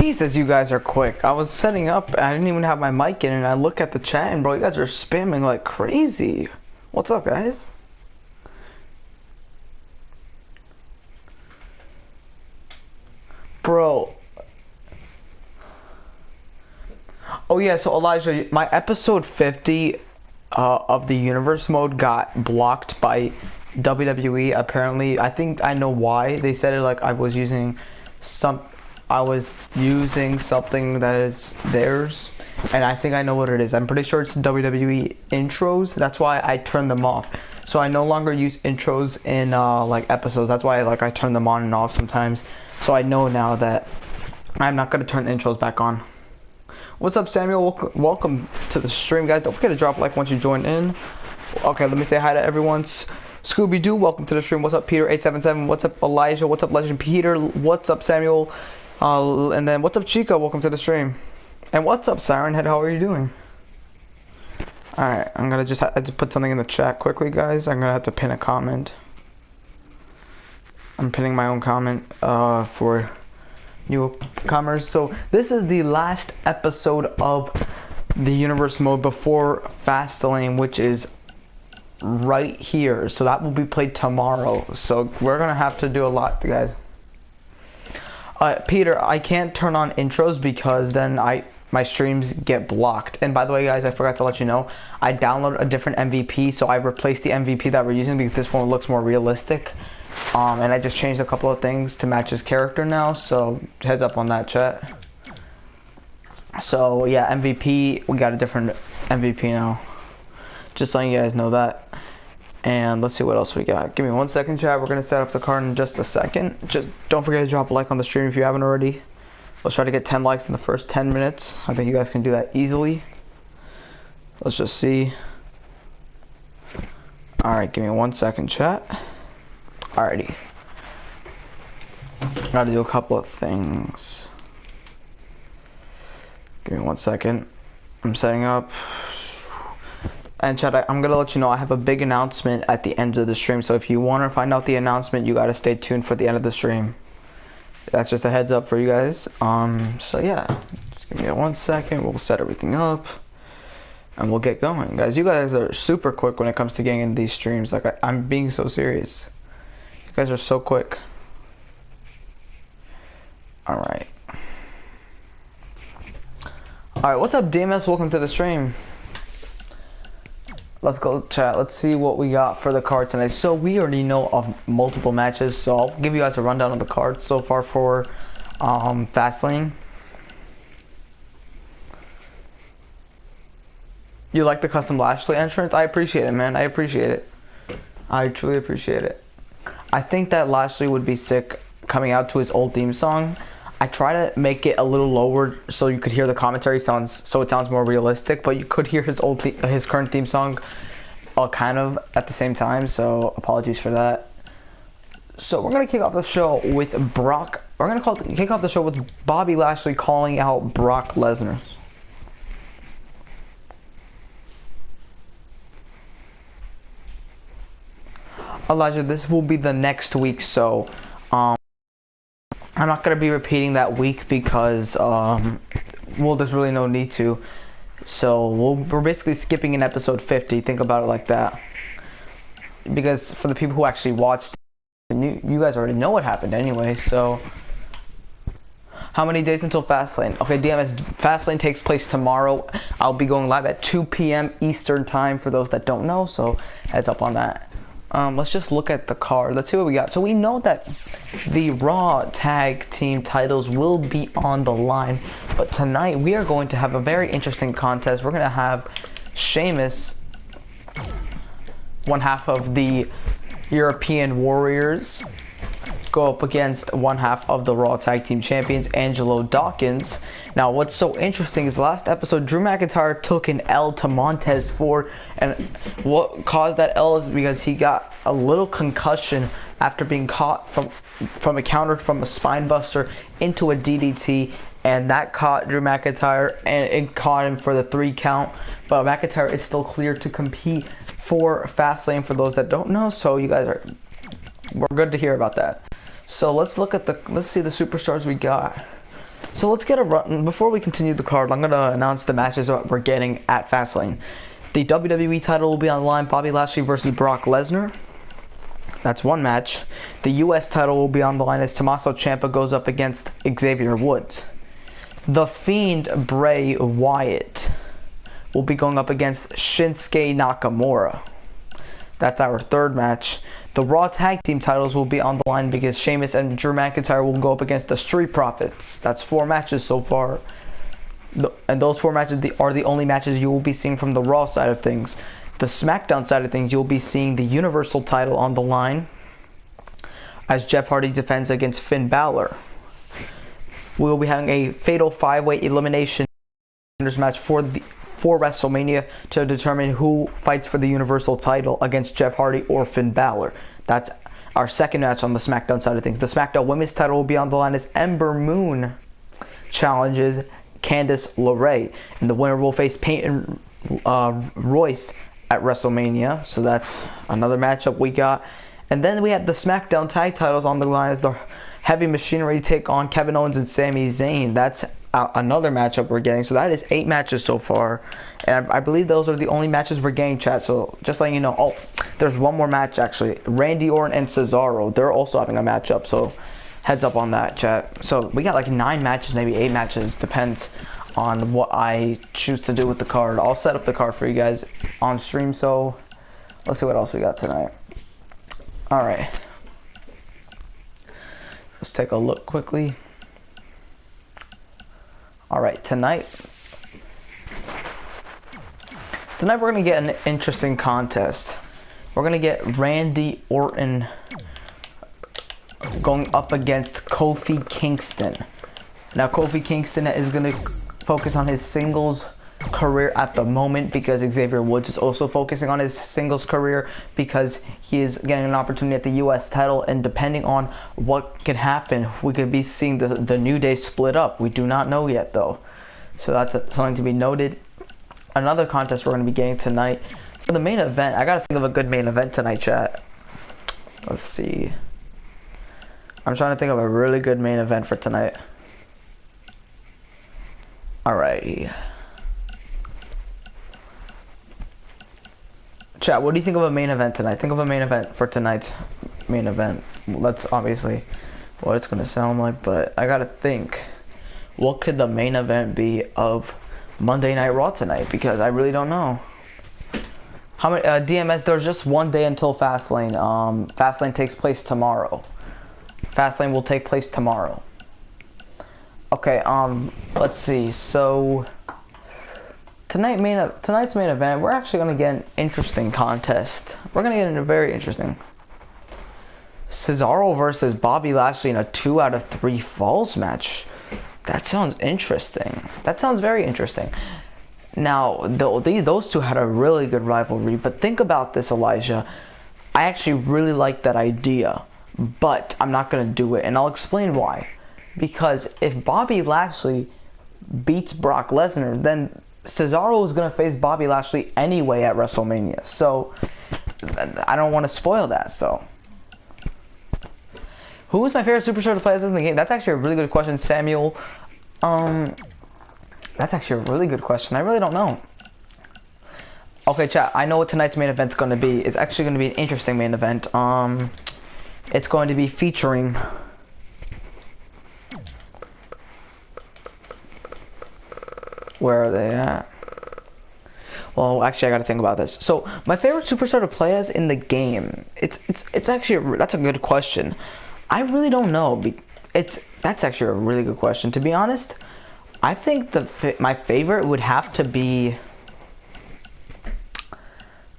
Jesus, you guys are quick. I was setting up, I didn't even have my mic in, and I look at the chat, and bro, you guys are spamming like crazy. What's up, guys? Bro. Oh yeah, so Elijah, my episode 50 of the universe mode got blocked by WWE. Apparently, I think I know why. They said it like I was using something that is theirs, and I think I know what it is. I'm pretty sure it's WWE intros. That's why I turned them off. So I no longer use intros in like episodes. That's why I turn them on and off sometimes. So I know now that I'm not gonna turn intros back on. What's up, Samuel? Welcome to the stream, guys. Don't forget to drop a like once you join in. Okay, let me say hi to everyone. Scooby-Doo, welcome to the stream. What's up, Peter877? What's up, Elijah? What's up, Legend Peter? What's up, Samuel? And then what's up, Chica? Welcome to the stream. And what's up, Siren Head? How are you doing? Alright, I'm gonna just have to put something in the chat quickly, guys. I'm gonna have to pin a comment. I'm pinning my own comment for newcomers. So this is the last episode of the universe mode before Fastlane, which is right here. So that will be played tomorrow. So we're gonna have to do a lot, guys. Peter, I can't turn on intros because then my streams get blocked. And by the way, guys, I forgot to let you know, I downloaded a different MVP, so I replaced the MVP that we're using because this one looks more realistic. And I just changed a couple of things to match his character now, so heads up on that, chat. So yeah, MVP, we got a different MVP now. Just letting you guys know that. And let's see what else we got. Give me 1 second, chat. We're gonna set up the card in just a second. Just don't forget to drop a like on the stream if you haven't already. Let's try to get 10 likes in the first 10 minutes. I think you guys can do that easily. Let's just see. Alright, give me 1 second, chat. Alrighty. Gotta do a couple of things. Give me 1 second. I'm setting up. And chat, I'm gonna let you know I have a big announcement at the end of the stream. So if you want to find out the announcement, you gotta stay tuned for the end of the stream. That's just a heads up for you guys. So yeah, just give me 1 second. We'll set everything up, and we'll get going, guys. You guys are super quick when it comes to getting in these streams. Like I'm being so serious. You guys are so quick. All right. All right. What's up, DMS? Welcome to the stream. Let's go, chat. Let's see what we got for the card tonight. So we already know of multiple matches, so I'll give you guys a rundown of the card so far for Fastlane. You like the custom Lashley entrance? I appreciate it, man. I appreciate it. I truly appreciate it. I think that Lashley would be sick coming out to his old theme song. I try to make it a little lower so you could hear the commentary so it sounds more realistic, but you could hear his current theme song kind of at the same time, so apologies for that. So we're gonna kick off the show with Brock. We're gonna kick off the show with Bobby Lashley calling out Brock Lesnar. Elijah, this will be the next week, so I'm not going to be repeating that week because, well, there's really no need to. So we're basically skipping in episode 50. Think about it like that. Because for the people who actually watched, you guys already know what happened anyway. So how many days until Fastlane? Okay, DMS, Fastlane takes place tomorrow. I'll be going live at 2 p.m. Eastern time for those that don't know. So heads up on that. Let's just look at the card. Let's see what we got. So we know that the Raw Tag Team titles will be on the line, but tonight we are going to have a very interesting contest. We're going to have Sheamus, one half of the European Warriors, go up against one half of the Raw Tag Team Champions, Angelo Dawkins. Now, what's so interesting is last episode, Drew McIntyre took an L to Montez Ford, and what caused that L is because he got a little concussion after being caught from a counter from a spine buster into a DDT, and that caught Drew McIntyre, and it caught him for the 3 count. But McIntyre is still clear to compete for Fastlane for those that don't know, so you guys we're good to hear about that. So let's see the superstars we got. So let's get a run. Before we continue the card, I'm going to announce the matches that we're getting at Fastlane. The WWE title will be on the line, Bobby Lashley versus Brock Lesnar. That's one match. The US title will be on the line as Tommaso Ciampa goes up against Xavier Woods. The Fiend Bray Wyatt will be going up against Shinsuke Nakamura. That's our third match. The Raw Tag Team titles will be on the line because Sheamus and Drew McIntyre will go up against the Street Profits. That's 4 matches so far. And those 4 matches are the only matches you will be seeing from the Raw side of things. The SmackDown side of things, you'll be seeing the Universal title on the line as Jeff Hardy defends against Finn Balor. We will be having a fatal 5-way elimination match for WrestleMania to determine who fights for the Universal title against Jeff Hardy or Finn Balor. That's our second match on the SmackDown side of things. The SmackDown Women's title will be on the line as Ember Moon challenges Candice LeRae, and the winner will face Peyton Royce at WrestleMania. So that's another matchup we got. And then we have the SmackDown tag titles on the line as the Heavy Machinery take on Kevin Owens and Sami Zayn. That's another matchup we're getting. So that is 8 matches so far, and I believe those are the only matches we're getting, chat. So just letting you know. Oh, there's one more match actually. Randy Orton and Cesaro, they're also having a matchup, so heads up on that, chat. So we got like 9 matches, maybe 8 matches, depends on what I choose to do with the card. I'll set up the card for you guys on stream. So let's see what else we got tonight. All right, let's take a look quickly. All right, tonight we're going to get an interesting contest. We're going to get Randy Orton going up against Kofi Kingston. Now, Kofi Kingston is going to focus on his singles career at the moment because Xavier Woods is also focusing on his singles career because he is getting an opportunity at the US title, and depending on what could happen, we could be seeing the New Day split up. We do not know yet though, so that's something to be noted. Another contest we're going to be getting tonight for the main event. I gotta think of a good main event tonight, chat. Let's see, I'm trying to think of a really good main event for tonight. Alrighty, chat, what do you think of a main event tonight? Think of a main event for tonight's main event. Well, that's obviously what it's going to sound like, but I gotta think, what could the main event be of Monday Night Raw tonight? Because I really don't know. How many DMS? There's just one day until Fastlane. Fastlane takes place tomorrow. Fastlane will take place tomorrow. Okay. Let's see. So tonight's main event, we're actually going to get an interesting contest. We're going to get a very interesting Cesaro versus Bobby Lashley in a 2 out of 3 falls match. That sounds interesting. That sounds very interesting. Now, those two had a really good rivalry, but think about this, Elijah. I actually really like that idea, but I'm not going to do it, and I'll explain why. Because if Bobby Lashley beats Brock Lesnar, then Cesaro is going to face Bobby Lashley anyway at WrestleMania. So, I don't want to spoil that, so. Who is my favorite superstar to play as in the game? That's actually a really good question, Samuel. That's actually a really good question. I really don't know. Okay, chat, I know what tonight's main event's going to be. It's actually going to be an interesting main event. It's going to be featuring... Where are they at? Well, actually, I gotta think about this. So, my favorite superstar to play as in the game. It's actually that's a good question. I really don't know. That's actually a really good question. To be honest, I think my favorite would have to be.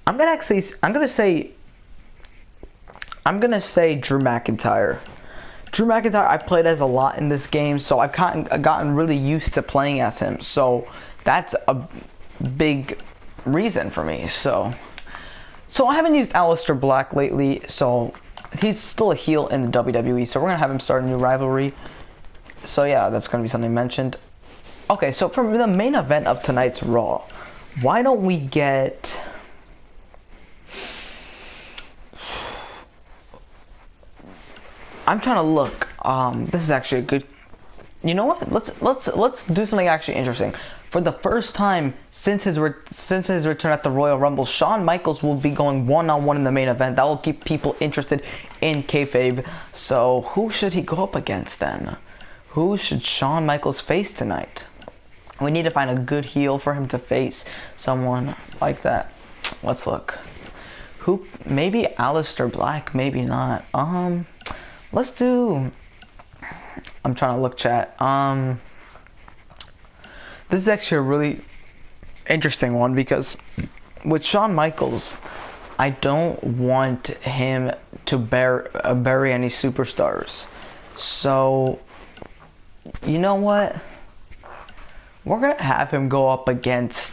I'm gonna say Drew McIntyre. Drew McIntyre, I've played as a lot in this game, so I've gotten really used to playing as him. So that's a big reason for me. So I haven't used Aleister Black lately, so he's still a heel in the WWE. So we're gonna have him start a new rivalry. So yeah, that's gonna be something mentioned. Okay, so for the main event of tonight's Raw, why don't we get... I'm trying to look. This is actually a good You know what? Let's do something actually interesting. For the first time since his return at the Royal Rumble, Shawn Michaels will be going one-on-one in the main event. That will keep people interested in kayfabe. So who should he go up against then? Who should Shawn Michaels face tonight? We need to find a good heel for him to face. Someone like that. Let's look. Who? Maybe Aleister Black. Maybe not. Let's do. I'm trying to look, chat. This is actually a really interesting one because with Shawn Michaels, I don't want him to bury any superstars. So, you know what? We're gonna have him go up against.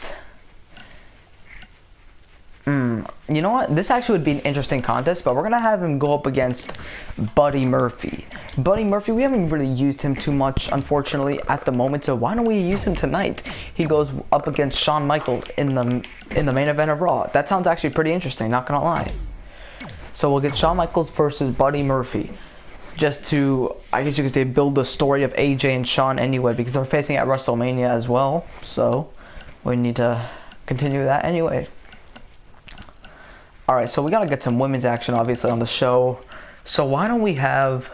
You know what? This actually would be an interesting contest, but we're gonna have him go up against Buddy Murphy. Buddy Murphy, we haven't really used him too much, unfortunately, at the moment. So why don't we use him tonight? He goes up against Shawn Michaels in the main event of Raw. That sounds actually pretty interesting. Not gonna lie. So we'll get Shawn Michaels versus Buddy Murphy, just to, I guess you could say, build the story of AJ and Shawn anyway, because they're facing at WrestleMania as well. So we need to continue that anyway. Alright, so we gotta get some women's action obviously on the show. So why don't we have,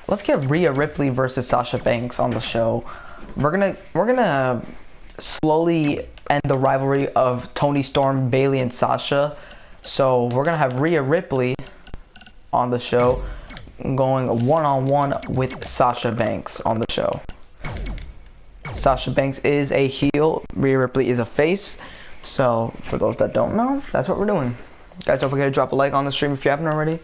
let's get Rhea Ripley versus Sasha Banks on the show. We're gonna slowly end the rivalry of Toni Storm, Bayley, and Sasha. So we're gonna have Rhea Ripley on the show going one-on-one with Sasha Banks on the show. Sasha Banks is a heel, Rhea Ripley is a face. So, for those that don't know, that's what we're doing. Guys, don't forget to drop a like on the stream if you haven't already.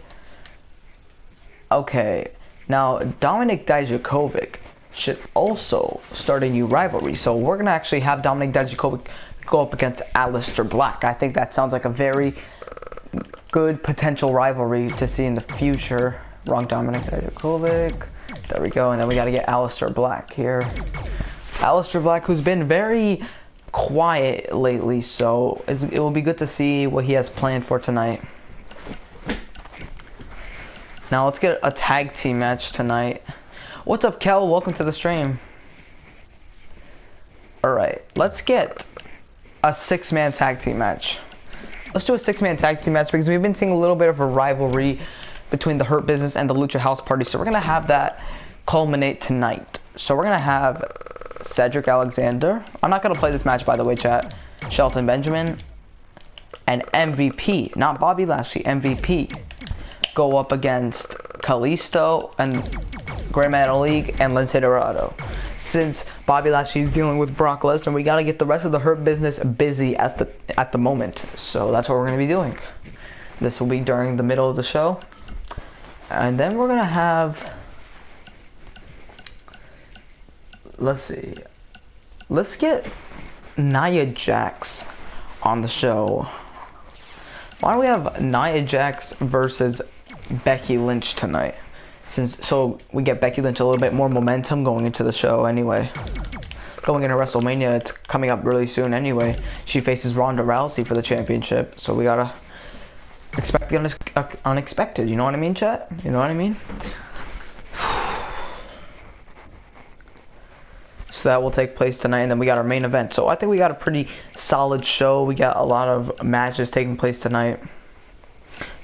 Okay, now Dominik Dijakovic should also start a new rivalry. So we're going to actually have Dominik Dijakovic go up against Aleister Black. I think that sounds like a very good potential rivalry to see in the future. Wrong Dominik Dijakovic. There we go, and then we got to get Aleister Black here. Aleister Black, who's been very quiet lately, so it will be good to see what he has planned for tonight. Now let's get a tag team match tonight. What's up, Kel? Welcome to the stream. Alright, let's get a 6-man tag team match. Let's do a 6-man tag team match because we've been seeing a little bit of a rivalry between the Hurt Business and the Lucha House Party, so we're going to have that culminate tonight. So we're going to have Cedric Alexander. I'm not going to play this match, by the way, chat. Shelton Benjamin and MVP, not Bobby Lashley, MVP, go up against Kalisto and Great Metal League and Lince Dorado. Since Bobby Lashley is dealing with Brock Lesnar, we got to get the rest of the Hurt Business busy at the moment. So that's what we're going to be doing. This will be during the middle of the show. And then we're going to have, let's see, let's get Nia Jax on the show. Why don't we have Nia Jax versus Becky Lynch tonight? So we get Becky Lynch a little bit more momentum going into the show anyway. Going into WrestleMania, it's coming up really soon anyway. She faces Ronda Rousey for the championship, so we gotta expect the unexpected. You know what I mean, chat? You know what I mean? So that will take place tonight, and then we got our main event. So I think we got a pretty solid show. We got a lot of matches taking place tonight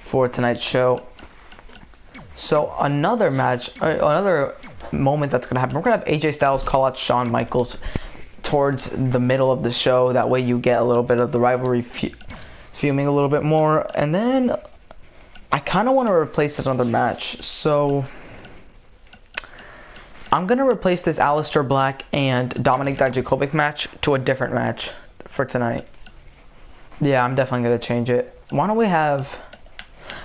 for tonight's show. So another match, another moment that's gonna happen. We're gonna have AJ Styles call out Shawn Michaels towards the middle of the show. That way you get a little bit of the rivalry fuming a little bit more. And then I kind of want to replace another match. So I'm going to replace this Aleister Black and Dominik Dijakovic match to a different match for tonight. Yeah, I'm definitely going to change it. Why don't we have,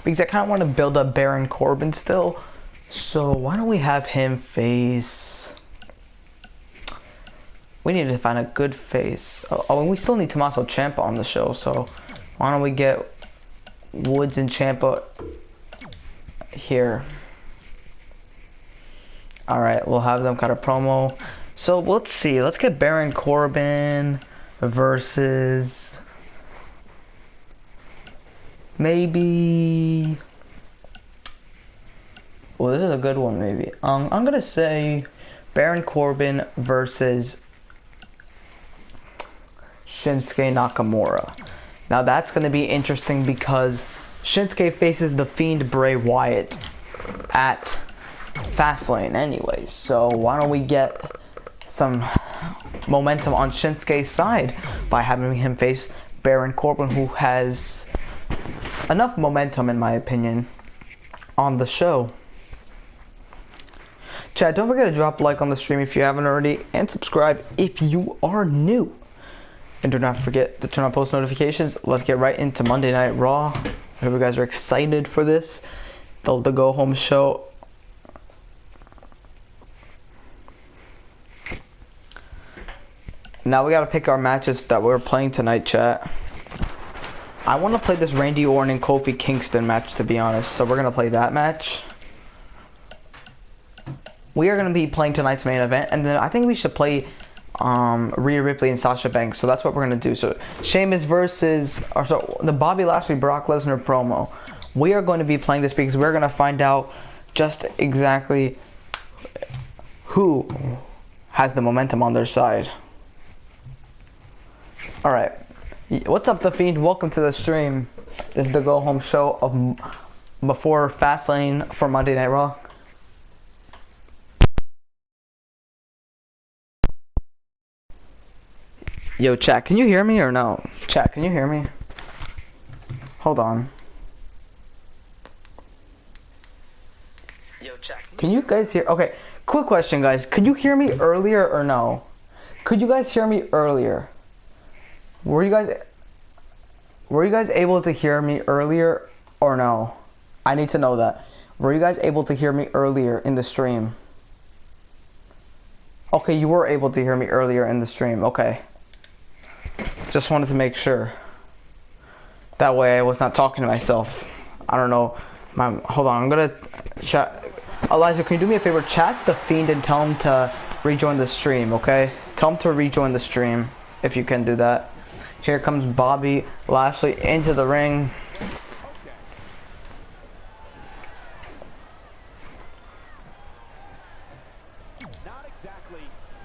because I kind of want to build up Baron Corbin still. So why don't we have him face, we need to find a good face. Oh, and we still need Tommaso Ciampa on the show. So why don't we get Woods and Ciampa here. Alright, we'll have them cut a promo. So let's see. Let's get Baron Corbin versus maybe. Well, this is a good one, maybe. I'm gonna say Baron Corbin versus Shinsuke Nakamura. Now that's going to be interesting because Shinsuke faces the Fiend Bray Wyatt at Fastlane anyways. So why don't we get some momentum on Shinsuke's side by having him face Baron Corbin, who has enough momentum in my opinion on the show. Chat, don't forget to drop a like on the stream if you haven't already, and subscribe if you are new. And do not forget to turn on post notifications. Let's get right into Monday Night Raw. I hope you guys are excited for this. The go home show. Now we gotta pick our matches that we're playing tonight, chat. I want to play this Randy Orton and Kofi Kingston match, to be honest. So we're gonna play that match. We are gonna be playing tonight's main event, and then I think we should play Rhea Ripley and Sasha Banks. So that's what we're gonna do. So Sheamus versus, or so the Bobby Lashley Brock Lesnar promo. We are going to be playing this because we're gonna find out just exactly who has the momentum on their side. All right, what's up, The Fiend? Welcome to the stream. This is the go home show of before Fastlane for Monday Night Raw. Yo, chat, can you hear me or no? Chat, can you hear me? Hold on. Yo, chat, can you guys hear? Okay, quick question, guys. Could you hear me earlier or no? Could you guys hear me earlier? Were you guys able to hear me earlier or no? I need to know that. Were you guys able to hear me earlier in the stream? Okay, you were able to hear me earlier in the stream. Okay. Just wanted to make sure. That way I was not talking to myself. I don't know. Hold on, I'm gonna chat. Elijah, can you do me a favor? Chat The Fiend and tell him to rejoin the stream, okay? Tell him to rejoin the stream if you can do that. Here comes Bobby Lashley into the ring.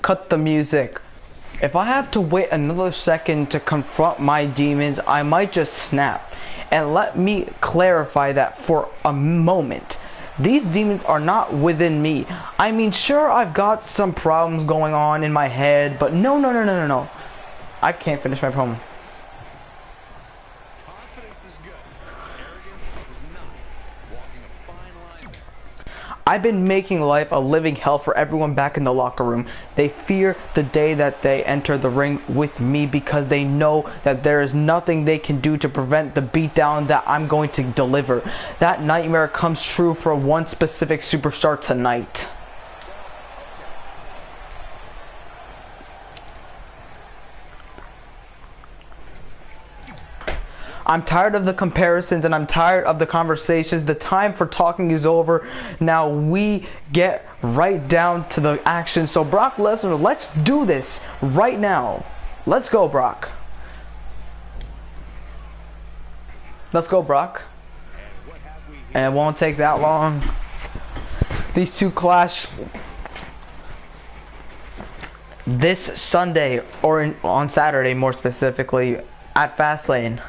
Cut the music. If I have to wait another second to confront my demons, I might just snap. And let me clarify that for a moment. These demons are not within me. I mean, sure, I've got some problems going on in my head, but no. I can't finish my poem. Confidence is good. Arrogance is not. Walking a fine line there. I've been making life a living hell for everyone back in the locker room. They fear the day that they enter the ring with me because they know that there is nothing they can do to prevent the beatdown that I'm going to deliver. That nightmare comes true for one specific superstar tonight. I'm tired of the comparisons and I'm tired of the conversations. The time for talking is over. Now we get right down to the action. So Brock Lesnar, let's do this right now. Let's go, Brock. Let's go, Brock. And it won't take that long. These two clash this Sunday, or on Saturday more specifically, at Fastlane.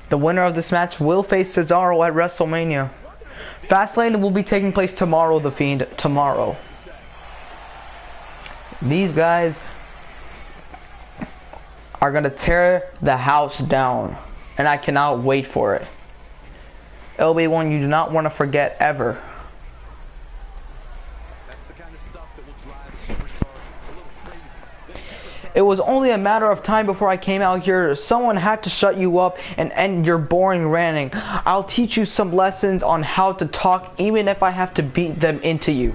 The winner of this match will face Cesaro at WrestleMania. Fastlane will be taking place tomorrow, The Fiend. Tomorrow. These guys are going to tear the house down. And I cannot wait for it. It'll be one you do not want to forget ever. That's the kind of stuff that will drive a superstar a little crazy. It was only a matter of time before I came out here. Someone had to shut you up and end your boring ranting. I'll teach you some lessons on how to talk, even if I have to beat them into you.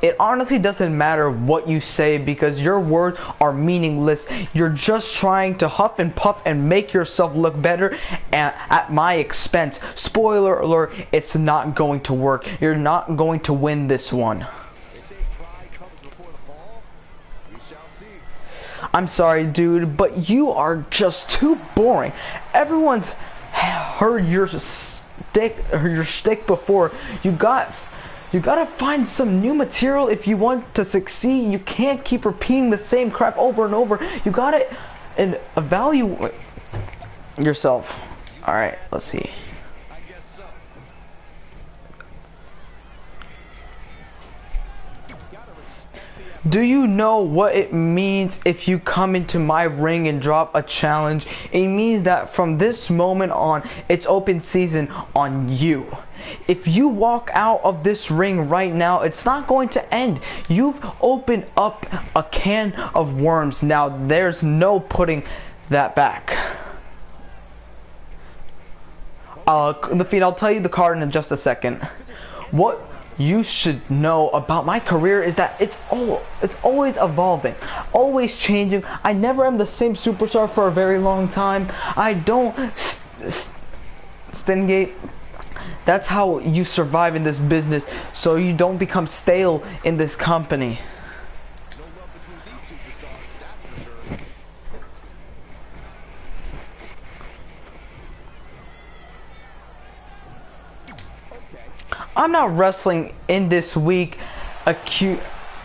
It honestly doesn't matter what you say because your words are meaningless. You're just trying to huff and puff and make yourself look better at my expense. Spoiler alert, it's not going to work. You're not going to win this one. They say pride comes before the fall. You I'm sorry, dude, but you are just too boring. Everyone's heard your shtick before. You gotta find some new material if you want to succeed. You can't keep repeating the same crap over and over. You gotta evaluate yourself. All right, let's see. Do you know what it means if you come into my ring and drop a challenge? It means that from this moment on, it's open season on you. If you walk out of this ring right now, it's not going to end. You've opened up a can of worms. Now, there's no putting that back. The feed, I'll tell you the card in just a second. What you should know about my career is that it's always evolving, always changing. I never am the same superstar for a very long time. I don't Stingate. That's how you survive in this business, so you don't become stale in this company. I'm not wrestling in this week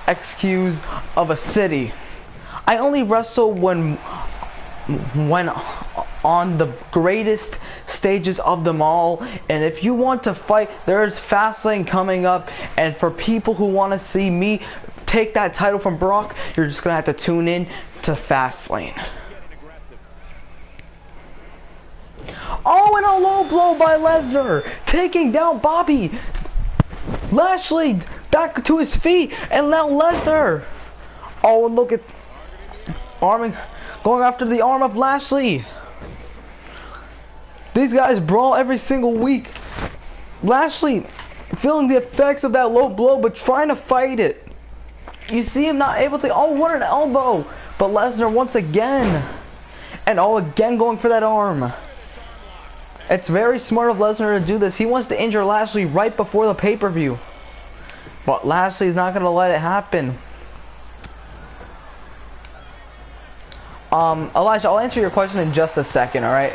excuse of a city. I only wrestle when on the greatest stages of them all. And if you want to fight, there's Fastlane coming up, and for people who want to see me take that title from Brock, you're just gonna have to tune in to Fastlane. Oh, and a low blow by Lesnar, taking down Bobby Lashley back to his feet, and now Lesnar. Oh, and look at arming, going after the arm of Lashley. These guys brawl every single week. Lashley feeling the effects of that low blow, but trying to fight it. You see him not able to. Oh, what an elbow! But Lesnar once again, and again going for that arm. It's very smart of Lesnar to do this. He wants to injure Lashley right before the pay-per-view. But Lashley's not going to let it happen. Elijah, I'll answer your question in just a second, alright?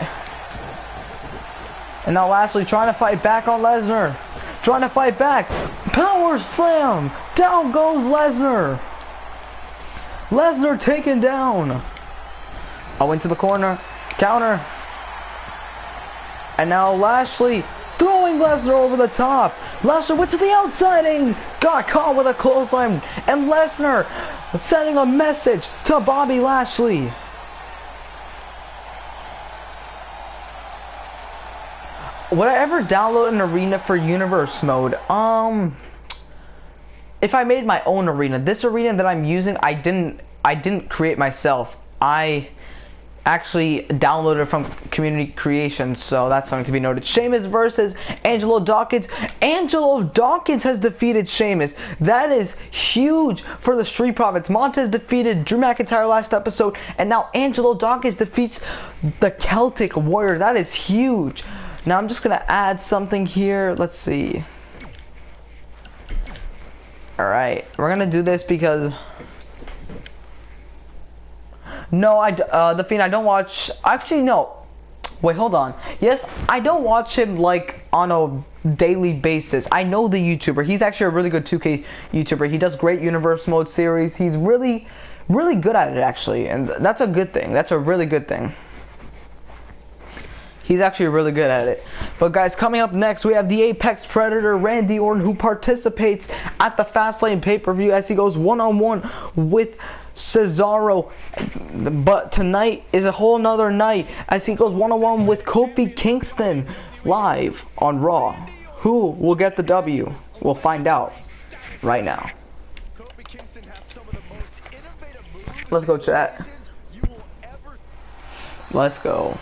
And now Lashley trying to fight back on Lesnar. Trying to fight back. Power slam! Down goes Lesnar. Lesnar taken down. Oh, into the corner. Counter. And now Lashley throwing Lesnar over the top. Lashley went to the outside and got caught with a clothesline. And Lesnar sending a message to Bobby Lashley. Would I ever download an arena for Universe mode? If I made my own arena, this arena that I'm using, I didn't create myself. I actually downloaded from community creation, so that's something to be noted. Sheamus versus Angelo Dawkins. Angelo Dawkins has defeated Sheamus. That is huge for the Street Profits. Montez defeated Drew McIntyre last episode, and now Angelo Dawkins defeats the Celtic Warrior. That is huge. Now I'm just gonna add something here. Let's see. Alright, we're gonna do this because no, the Fiend, I don't watch. Actually, no. Wait, hold on. Yes, I don't watch him like on a daily basis. I know the YouTuber. He's actually a really good 2K YouTuber. He does great Universe Mode series. He's really, really good at it, actually. And that's a good thing. That's a really good thing. He's actually really good at it. But guys, coming up next, we have the Apex Predator, Randy Orton, who participates at the Fastlane pay-per-view as he goes one-on-one with Cesaro. But tonight is a whole nother night as he goes one-on-one with Kofi Kingston live on Raw. Who will get the W? We'll find out right now. Let's go, chat. Let's go.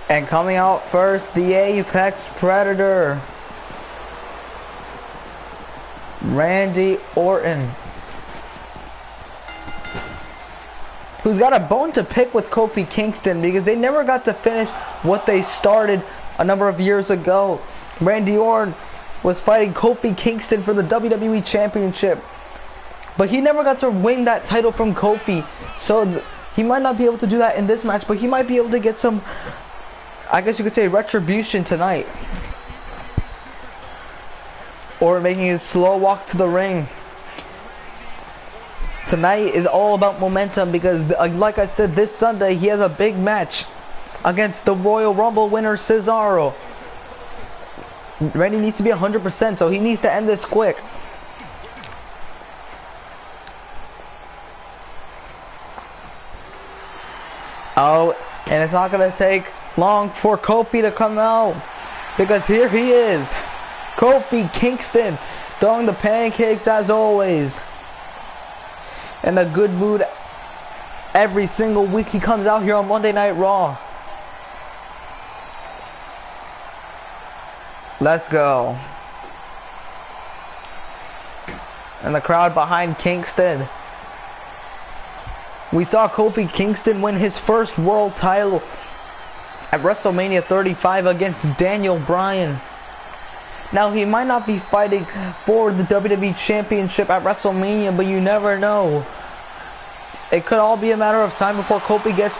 And coming out first, the Apex Predator, Randy Orton, who's got a bone to pick with Kofi Kingston because they never got to finish what they started a number of years ago. Randy Orton was fighting Kofi Kingston for the WWE Championship. But he never got to win that title from Kofi. So he might not be able to do that in this match, but he might be able to get some, I guess you could say, retribution tonight. Or making his slow walk to the ring. Tonight is all about momentum because, like I said, this Sunday he has a big match against the Royal Rumble winner Cesaro. Randy needs to be 100%, so he needs to end this quick. Oh, and it's not going to take long for Kofi to come out, because here he is, Kofi Kingston, throwing the pancakes as always. In a good mood every single week he comes out here on Monday Night Raw. Let's go. And the crowd behind Kingston. We saw Kofi Kingston win his first world title at WrestleMania 35 against Daniel Bryan. Now, he might not be fighting for the WWE Championship at WrestleMania, but you never know. It could all be a matter of time before Kofi gets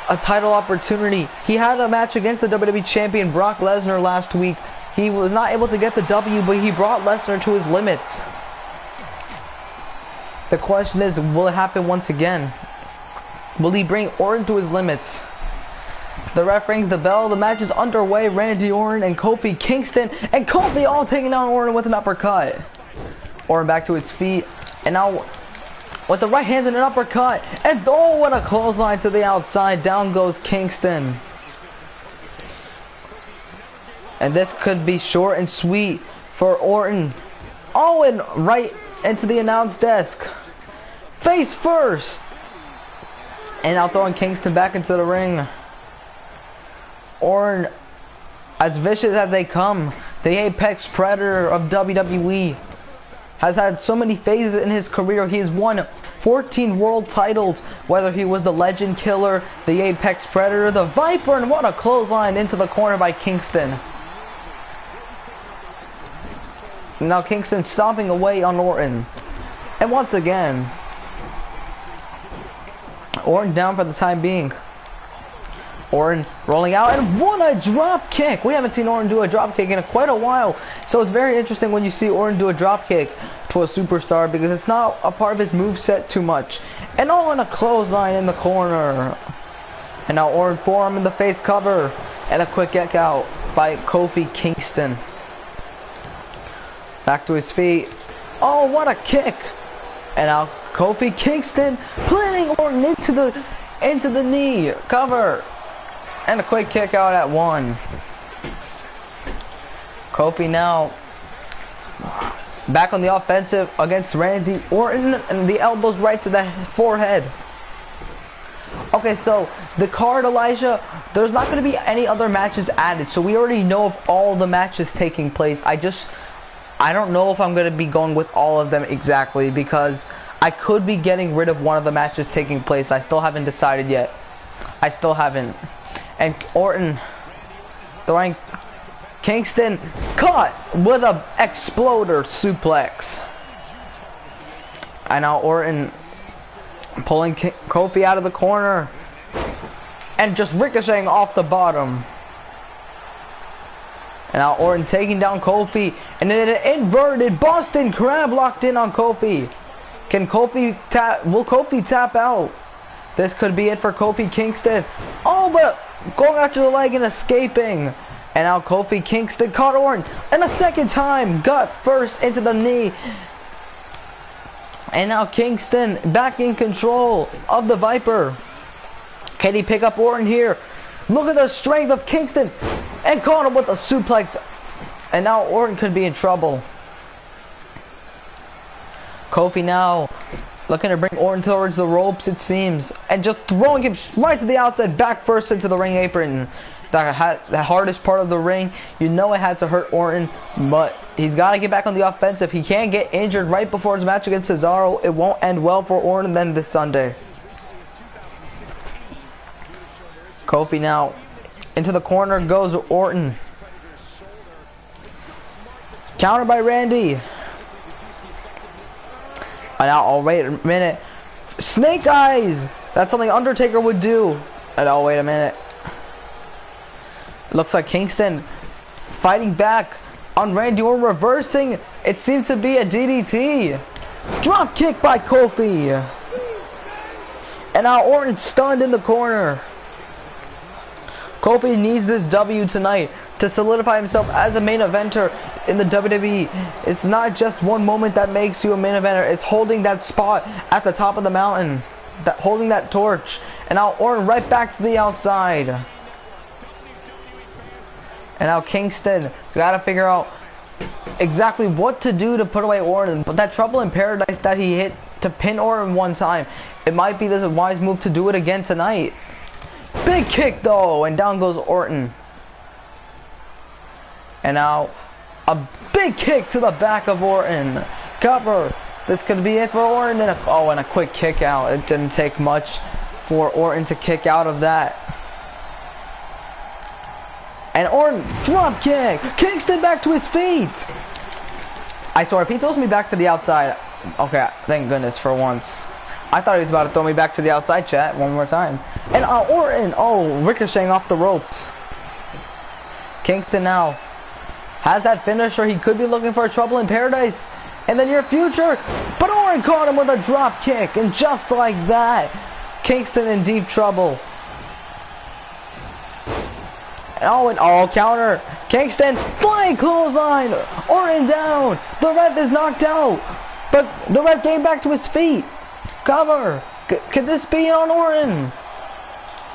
a title opportunity. He had a match against the WWE Champion Brock Lesnar last week. He was not able to get the W, but he brought Lesnar to his limits. The question is, will it happen once again? Will he bring Orton to his limits? The ref rings the bell. The match is underway. Randy Orton and Kofi Kingston. And Kofi all taking down Orton with an uppercut. Orton back to his feet. And now with the right hands and an uppercut. And oh, what a clothesline to the outside. Down goes Kingston. And this could be short and sweet for Orton. Oh, and right into the announce desk. Face first. And now throwing Kingston back into the ring. Orton, as vicious as they come, the apex predator of WWE, has had so many phases in his career. He has won 14 world titles, whether he was the Legend Killer, the Apex Predator, the Viper, and what a clothesline into the corner by Kingston. Now Kingston stomping away on Orton. And once again, Orton down for the time being. Orton rolling out, and what a drop kick! We haven't seen Orton do a drop kick in quite a while, so it's very interesting when you see Orton do a drop kick to a superstar, because it's not a part of his moveset too much. And on a clothesline in the corner. And now Orton forearm in the face cover, and a quick kick out by Kofi Kingston. Back to his feet. Oh, what a kick! And now Kofi Kingston planting Orton into the knee cover. And a quick kick out at 1. Kofi now back on the offensive against Randy Orton, and the elbows right to the forehead. Okay, so the card, Elijah, there's not going to be any other matches added, so we already know of all the matches taking place. I don't know if I'm going to be going with all of them exactly, because I could be getting rid of one of the matches taking place. I still haven't decided yet. I still haven't. And Orton throwing Kingston caught with a exploder suplex. And now Orton pulling Kofi out of the corner and just ricocheting off the bottom. And now Orton taking down Kofi, and then an inverted Boston Crab locked in on Kofi. Can Kofi tap? Will Kofi tap out? This could be it for Kofi Kingston. Oh, but going after the leg and escaping. And now Kofi Kingston caught Orton. And a second time, gut first into the knee. And now Kingston back in control of the Viper. Can he pick up Orton here? Look at the strength of Kingston. And caught him with a suplex. And now Orton could be in trouble. Kofi now looking to bring Orton towards the ropes, it seems. And just throwing him right to the outside, back first into the ring apron. The hardest part of the ring. You know it had to hurt Orton, but he's got to get back on the offensive. He can't get injured right before his match against Cesaro. It won't end well for Orton then this Sunday. Kofi now into the corner goes Orton. Counter by Randy. And now, oh wait a minute. Snake Eyes! That's something Undertaker would do. And oh wait a minute. It looks like Kingston fighting back on Randy Orton, reversing. It seems to be a DDT. Drop kick by Kofi. And now Orton stunned in the corner. Kofi needs this W tonight to solidify himself as a main eventer in the WWE. It's not just one moment that makes you a main eventer. It's holding that spot at the top of the mountain. Holding that torch. And now Orton right back to the outside. And now Kingston got to figure out exactly what to do to put away Orton. But that Trouble in Paradise that he hit to pin Orton one time, it might be this a wise move to do it again tonight. Big kick though, and down goes Orton. And now a big kick to the back of Orton. Cover. This could be it for Orton. And a quick kick out. It didn't take much for Orton to kick out of that. And Orton, drop kick. Kingston back to his feet. I swear, if he throws me back to the outside, okay, thank goodness for once. I thought he was about to throw me back to the outside, chat, one more time. And Orton, ricocheting off the ropes. Kingston now has that finisher. He could be looking for a Trouble in Paradise in the near future. But Orton caught him with a drop kick. And just like that, Kingston in deep trouble. And counter. Kingston, flying clothesline. Orton down. The ref is knocked out. But the ref came back to his feet. Cover. Could this be on Orton?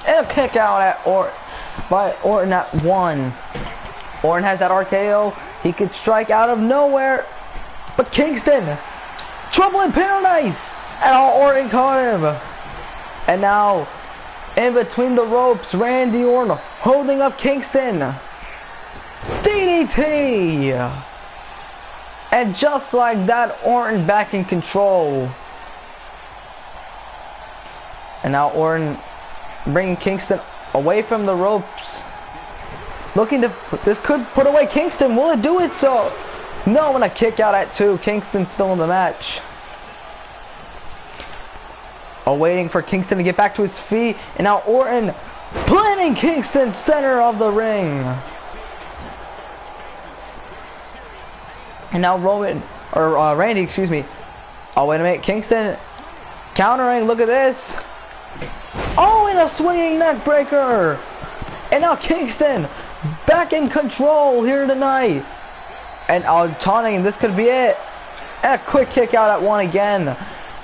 And a kick out at Orton at 1. Orton has that RKO. He could strike out of nowhere. But Kingston, Trouble in Paradise. And Orton caught him. And now, in between the ropes, Randy Orton holding up Kingston. DDT. And just like that, Orton back in control. And now Orton bringing Kingston away from the ropes. Looking to, this could put away Kingston. Will it do it? So, no, and a kick out at 2. Kingston still in the match. Waiting for Kingston to get back to his feet. And now Orton planting Kingston center of the ring. And now Randy, excuse me. Oh, wait a minute. Kingston countering. Look at this. Oh, and a swinging neck breaker. And now Kingston back in control here tonight. And taunting. This could be it. And a quick kick out at 1 again.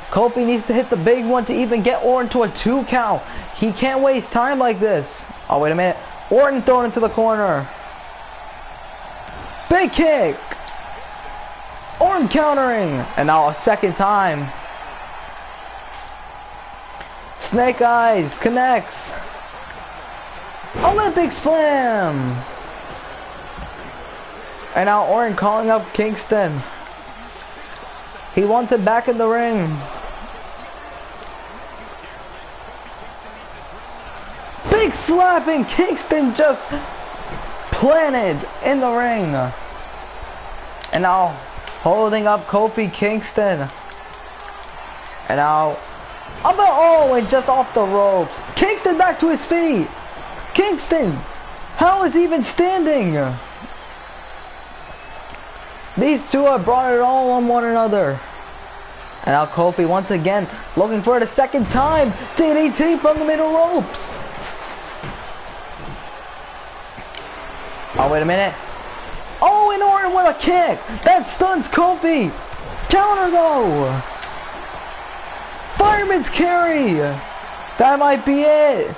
Kofi needs to hit the big one to even get Orton to a 2 count. He can't waste time like this. Oh, wait a minute. Orton thrown into the corner. Big kick. Orton countering. And now a second time. Snake Eyes connects. Olympic Slam. And now Orton calling up Kingston. He wants it back in the ring. Big slap, and Kingston just planted in the ring. And now holding up Kofi Kingston. And now and just off the ropes. Kingston back to his feet. Kingston, how is he even standing? These two have brought it all on one another. And now Kofi once again looking for it a second time. DDT from the middle ropes. Oh, wait a minute. Oh, and Orton with a kick. That stuns Kofi. Counter though. Fireman's carry. That might be it.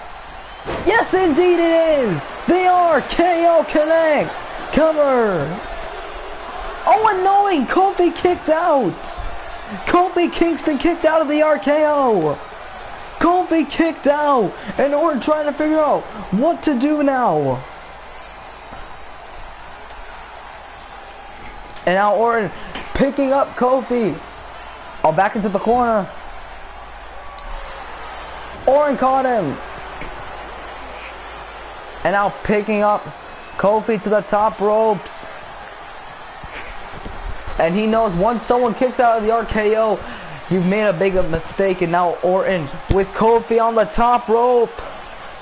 Yes, indeed it is. The RKO connect. Cover. Oh, and knowing Kofi kicked out. Kofi Kingston kicked out of the RKO. Kofi kicked out. And Orton trying to figure out what to do now. And now Orton picking up Kofi. Oh, back into the corner. Orton caught him. And now picking up Kofi to the top ropes. And he knows once someone kicks out of the RKO, you've made a big mistake. And now Orton with Kofi on the top rope.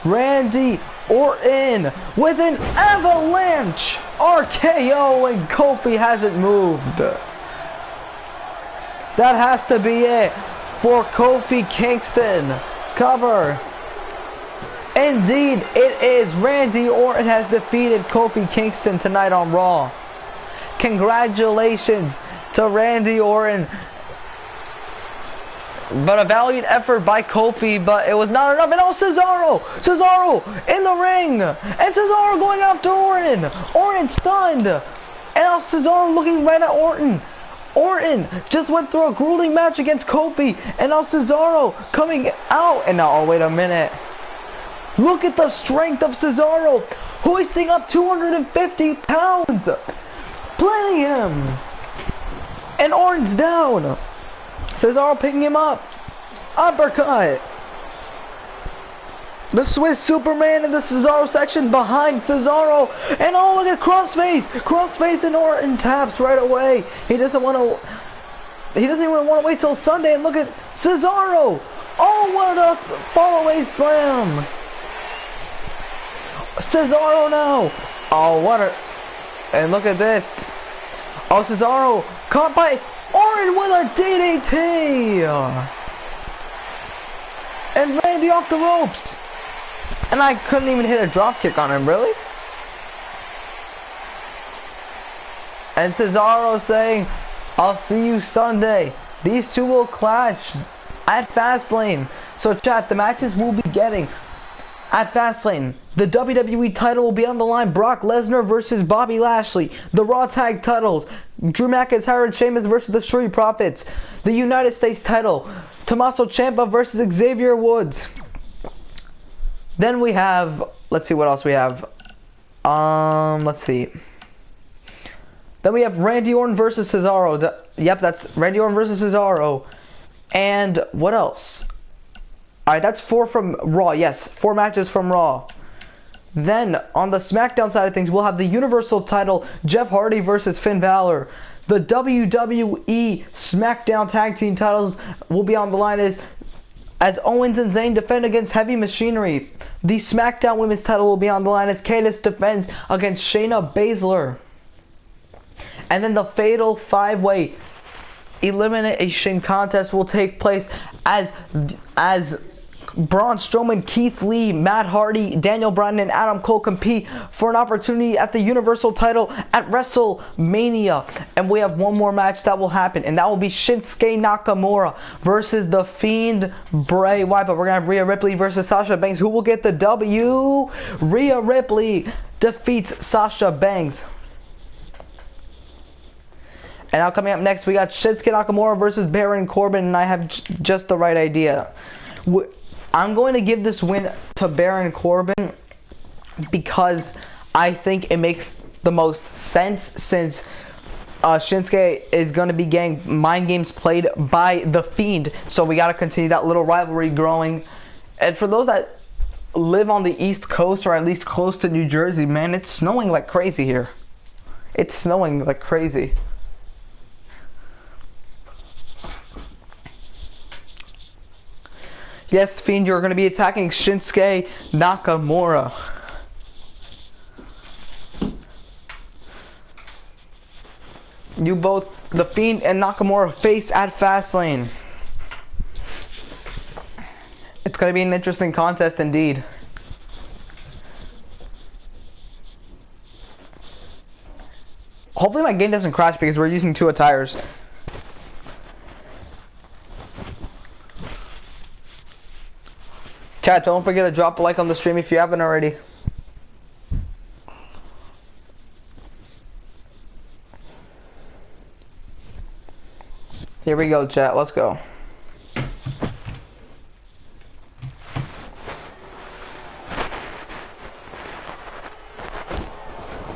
Randy Orton with an avalanche RKO, and Kofi hasn't moved. That has to be it for Kofi Kingston. Cover. Indeed, it is. Randy Orton has defeated Kofi Kingston tonight on Raw. Congratulations to Randy Orton. But a valiant effort by Kofi, but it was not enough. And now Cesaro in the ring. And Cesaro going after Orton. Orton stunned. And now Cesaro looking right at Orton. Orton just went through a grueling match against Kofi. And now Cesaro coming out. And now, oh, wait a minute. Look at the strength of Cesaro. Hoisting up 250 pounds. Playing him. And Orton's down. Cesaro picking him up. Uppercut. The Swiss Superman in the Cesaro section behind Cesaro. And oh, look at crossface. Crossface, and Orton taps right away. He doesn't even want to wait till Sunday. And look at Cesaro. Oh, what a fall-away slam. Cesaro now. Oh, what a... And look at this. Oh, Cesaro caught by Orton with a DDT. And Randy off the ropes. And I couldn't even hit a drop kick on him, really? And Cesaro saying, I'll see you Sunday. These two will clash at Fastlane. So chat, the matches we'll be getting at Fastlane. The WWE title will be on the line. Brock Lesnar versus Bobby Lashley. The Raw Tag titles. Drew McIntyre and Sheamus versus the Street Profits. The United States title. Tommaso Ciampa versus Xavier Woods. Then we have, let's see what else we have. Let's see. Then we have Randy Orton versus Cesaro. Yep, that's Randy Orton versus Cesaro. And what else? Alright, that's 4 from Raw. Yes, 4 matches from Raw. Then, on the SmackDown side of things, we'll have the Universal title, Jeff Hardy versus Finn Balor. The WWE SmackDown Tag Team titles will be on the line as Owens and Zayn defend against Heavy Machinery. The SmackDown Women's title will be on the line as Candice defends against Shayna Baszler. And then the Fatal 5-Way Elimination Contest will take place as Braun Strowman, Keith Lee, Matt Hardy, Daniel Bryan, and Adam Cole compete for an opportunity at the Universal title at WrestleMania. And we have one more match that will happen, and that will be Shinsuke Nakamura versus The Fiend Bray Wyatt. But we're going to have Rhea Ripley versus Sasha Banks. Who will get the W? Rhea Ripley defeats Sasha Banks. And now coming up next, we got Shinsuke Nakamura versus Baron Corbin, and I have just the right idea. I'm going to give this win to Baron Corbin because I think it makes the most sense, since Shinsuke is going to be getting mind games played by The Fiend. So we got to continue that little rivalry growing. And for those that live on the East Coast, or at least close to New Jersey, man, it's snowing like crazy here. It's snowing like crazy. Yes, Fiend, you're going to be attacking Shinsuke Nakamura. You both, The Fiend and Nakamura, face at Fastlane. It's going to be an interesting contest indeed. Hopefully my game doesn't crash because we're using 2 attires. Chat, don't forget to drop a like on the stream if you haven't already. Here we go, chat. Let's go.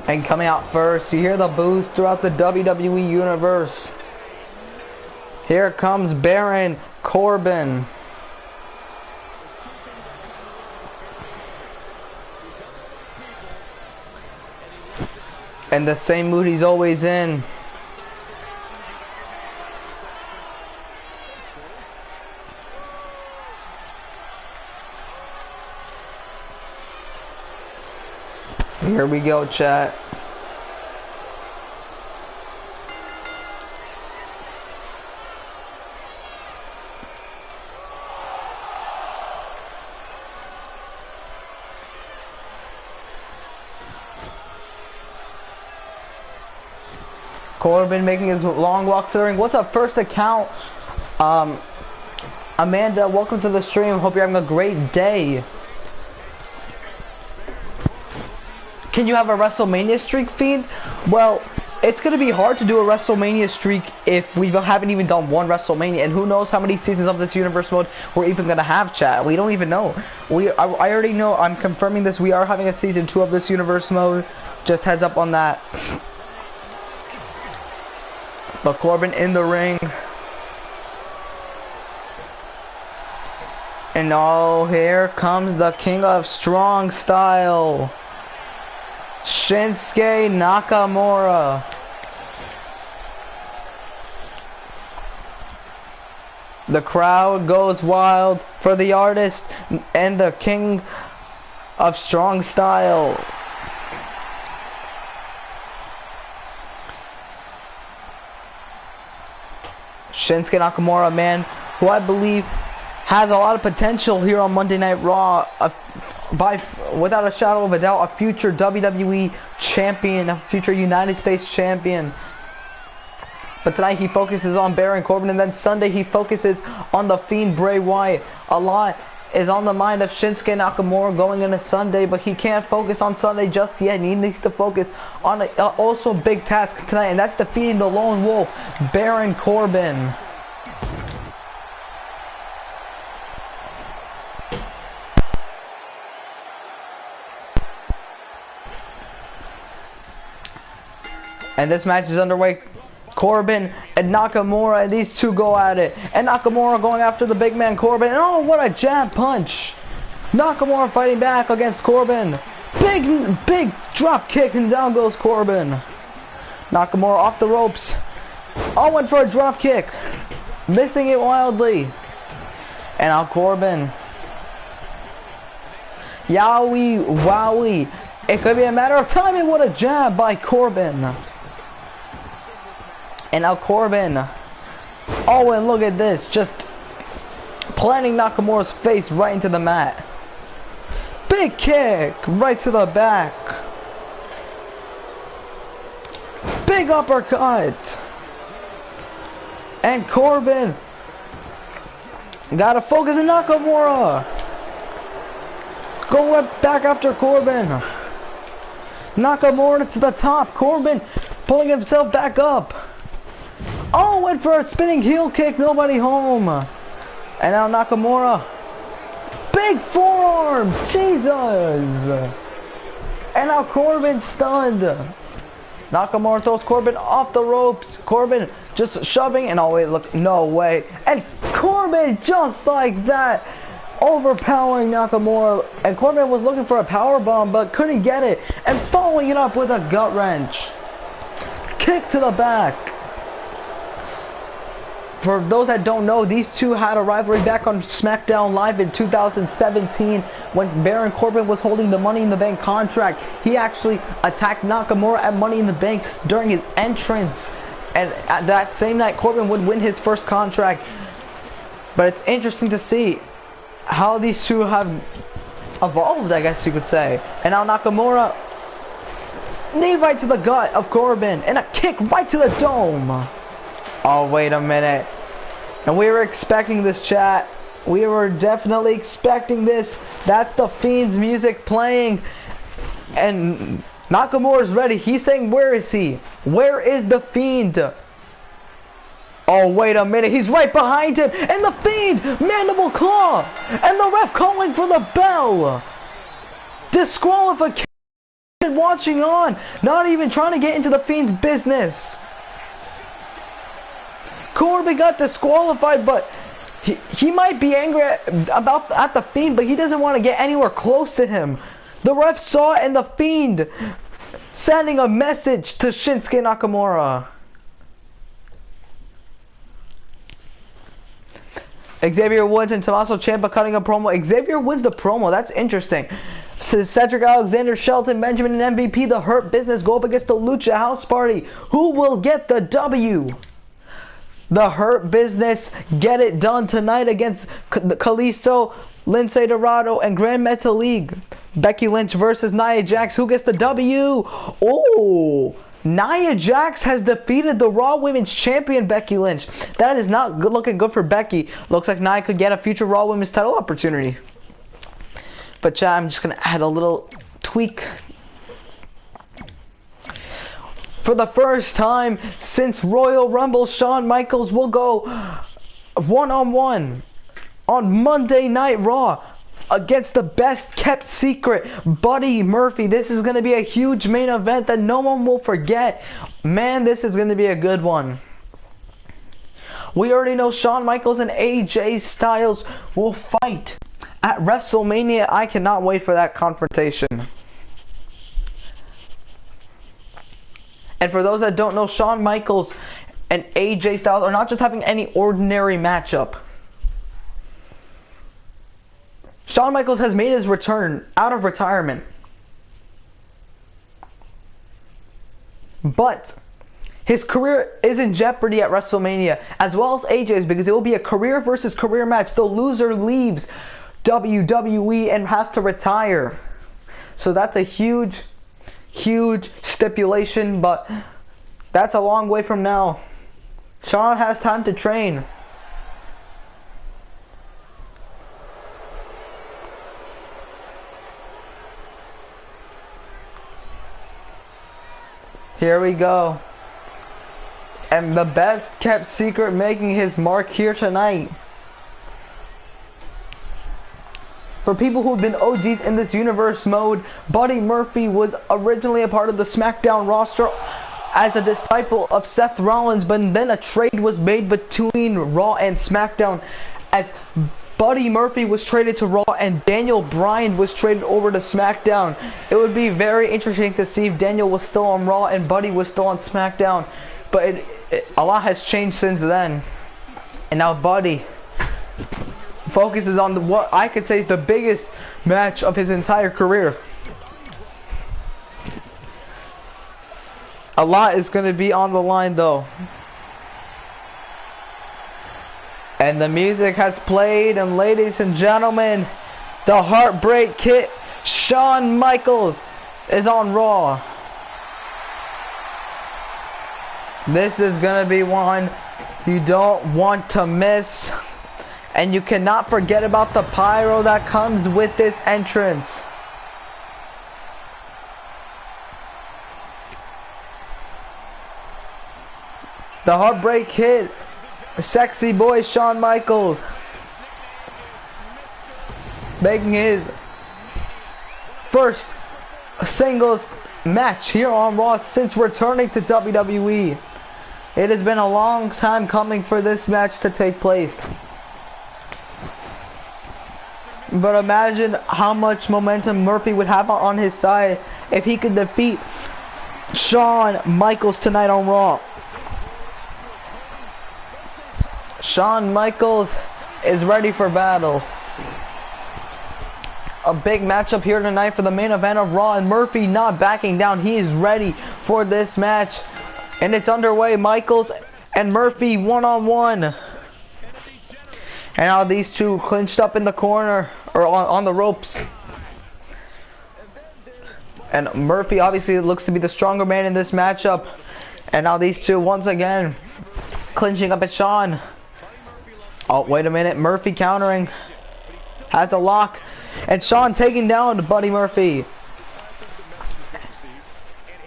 And coming out first, you hear the boos throughout the WWE Universe. Here comes Baron Corbin. And the same mood he's always in. Here we go, chat. Corbin making his long walk to the ring. What's up, first account? Amanda, welcome to the stream. Hope you're having a great day. Can you have a WrestleMania streak, Fiend? Well, it's going to be hard to do a WrestleMania streak if we haven't even done one WrestleMania. And who knows how many seasons of this universe mode we're even going to have, chat. We don't even know. I already know. I'm confirming this. We are having a season 2 of this universe mode. Just heads up on that. But Corbin in the ring. And oh, here comes the king of strong style, Shinsuke Nakamura. The crowd goes wild for the artist and the king of strong style. Shinsuke Nakamura, man, who I believe has a lot of potential here on Monday Night Raw. Without a shadow of a doubt, a future WWE champion, a future United States champion. But tonight he focuses on Baron Corbin, and then Sunday he focuses on the Fiend Bray Wyatt. A lot is on the mind of Shinsuke Nakamura going into Sunday, but he can't focus on Sunday just yet. He needs to focus on also big task tonight, and that's defeating the Lone Wolf, Baron Corbin. And this match is underway. Corbin and Nakamura, and these two go at it. And Nakamura going after the big man Corbin. And oh, what a jab punch. Nakamura fighting back against Corbin. Big drop kick, and down goes Corbin. Nakamura off the ropes. Oh, went for a drop kick. Missing it wildly. And now Corbin. Yowie, wowie. It could be a matter of time, and what a jab by Corbin. And now Corbin. Oh, and look at this. Just planting Nakamura's face right into the mat. Big kick right to the back. Big uppercut. And Corbin. Gotta focus on Nakamura. Go right back after Corbin. Nakamura to the top. Corbin pulling himself back up. Oh, went for a spinning heel kick. Nobody home. And now Nakamura. Big forearm. Jesus. And now Corbin stunned. Nakamura throws Corbin off the ropes. Corbin just shoving. And oh, wait, look. No way. And Corbin just like that. Overpowering Nakamura. And Corbin was looking for a power bomb, but couldn't get it. And following it up with a gut wrench. Kick to the back. For those that don't know, these two had a rivalry back on SmackDown Live in 2017 when Baron Corbin was holding the Money in the Bank contract. He actually attacked Nakamura at Money in the Bank during his entrance. And that same night, Corbin would win his first contract. But it's interesting to see how these two have evolved, I guess you could say. And now Nakamura, knee right to the gut of Corbin, and a kick right to the dome. Oh, wait a minute. And we were expecting this, chat. We were definitely expecting this. That's the Fiend's music playing. And Nakamura's ready. He's saying, where is he? Where is the Fiend? Oh, wait a minute. He's right behind him. And the Fiend, mandible claw. And the ref calling for the bell. Disqualification. Watching on. Not even trying to get into the Fiend's business. Corbin got disqualified, but he might be angry at the Fiend, but he doesn't want to get anywhere close to him. The ref saw it, and the Fiend sending a message to Shinsuke Nakamura. Xavier Woods and Tommaso Ciampa cutting a promo. Xavier wins the promo. That's interesting. Cedric Alexander, Shelton Benjamin, and MVP, the Hurt Business, go up against the Lucha House Party. Who will get the W? The Hurt Business get it done tonight against Kalisto, Lince Dorado, and Grand Metalik. Becky Lynch versus Nia Jax. Who gets the W? Oh, Nia Jax has defeated the Raw Women's Champion, Becky Lynch. That is not good, looking good for Becky. Looks like Nia could get a future Raw Women's title opportunity. But chat, I'm just going to add a little tweak. For the first time since Royal Rumble, Shawn Michaels will go one-on-one on Monday Night Raw against the best kept secret, Buddy Murphy. This is going to be a huge main event that no one will forget. Man, this is going to be a good one. We already know Shawn Michaels and AJ Styles will fight at WrestleMania. I cannot wait for that confrontation. And for those that don't know, Shawn Michaels and AJ Styles are not just having any ordinary matchup. Shawn Michaels has made his return out of retirement. But his career is in jeopardy at WrestleMania, as well as AJ's, because it will be a career versus career match. The loser leaves WWE and has to retire. So that's a huge stipulation, but that's a long way from now. Shawn has time to train. Here we go. And the best kept secret making his mark here tonight. For people who have been OGs in this universe mode, Buddy Murphy was originally a part of the SmackDown roster as a disciple of Seth Rollins, but then a trade was made between Raw and SmackDown as Buddy Murphy was traded to Raw and Daniel Bryan was traded over to SmackDown. It would be very interesting to see if Daniel was still on Raw and Buddy was still on SmackDown. But a lot has changed since then. And now Buddy focuses on what I could say is the biggest match of his entire career. A lot is going to be on the line though. And the music has played, and ladies and gentlemen, the Heartbreak Kid, Shawn Michaels, is on Raw. This is going to be one you don't want to miss. And you cannot forget about the pyro that comes with this entrance. The Heartbreak Kid, sexy boy Shawn Michaels, making his first singles match here on Raw since returning to WWE. It has been a long time coming for this match to take place. But imagine how much momentum Murphy would have on his side if he could defeat Shawn Michaels tonight on Raw. Shawn Michaels is ready for battle. A big matchup here tonight for the main event of Raw, and Murphy not backing down. He is ready for this match. And it's underway. Michaels and Murphy one-on-one. And now these two clinched up in the corner, or on the ropes. And Murphy obviously looks to be the stronger man in this matchup. And now these two once again clinching up at Shawn. Oh, wait a minute. Murphy countering. Has a lock. And Shawn taking down Buddy Murphy.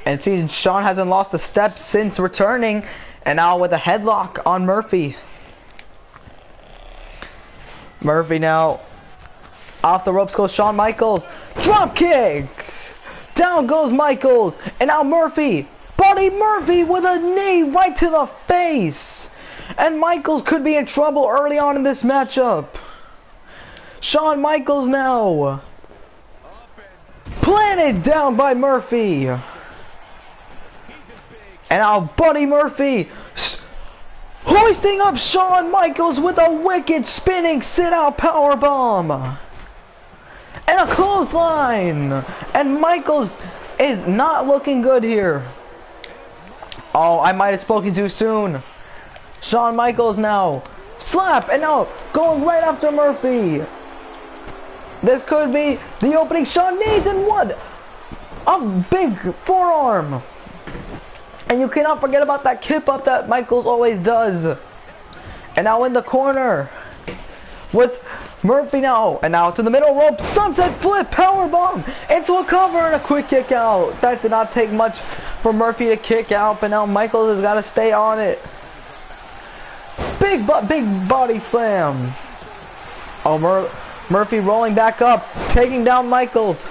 And see, Shawn hasn't lost a step since returning. And now with a headlock on Murphy. Murphy now. Off the ropes goes Shawn Michaels. Drop kick. Down goes Michaels. And now Murphy. Buddy Murphy with a knee right to the face. And Michaels could be in trouble early on in this matchup. Shawn Michaels now. Planted down by Murphy. And now Buddy Murphy Hoisting up Shawn Michaels with a wicked spinning sit-out powerbomb. And a clothesline. And Michaels is not looking good here. Oh, I might have spoken too soon. Shawn Michaels now. Slap, and now going right after Murphy. This could be the opening Shawn needs, and what? A big forearm. And you cannot forget about that kip up that Michaels always does. And now in the corner with Murphy now. And now to the middle rope. Sunset flip, powerbomb into a cover and a quick kick out. That did not take much for Murphy to kick out, but now Michaels has got to stay on it. Big body slam. Oh, Murphy rolling back up, taking down Michaels.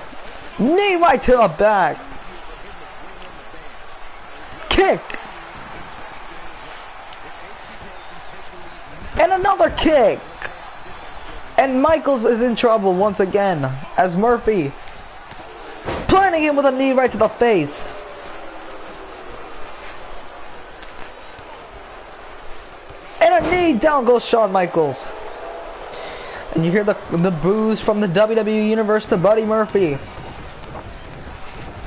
Knee right to the back. Kick. And another kick. And Michaels is in trouble once again as Murphy planting him with a knee right to the face. And a knee, down goes Shawn Michaels. And you hear the boos from the WWE Universe to Buddy Murphy.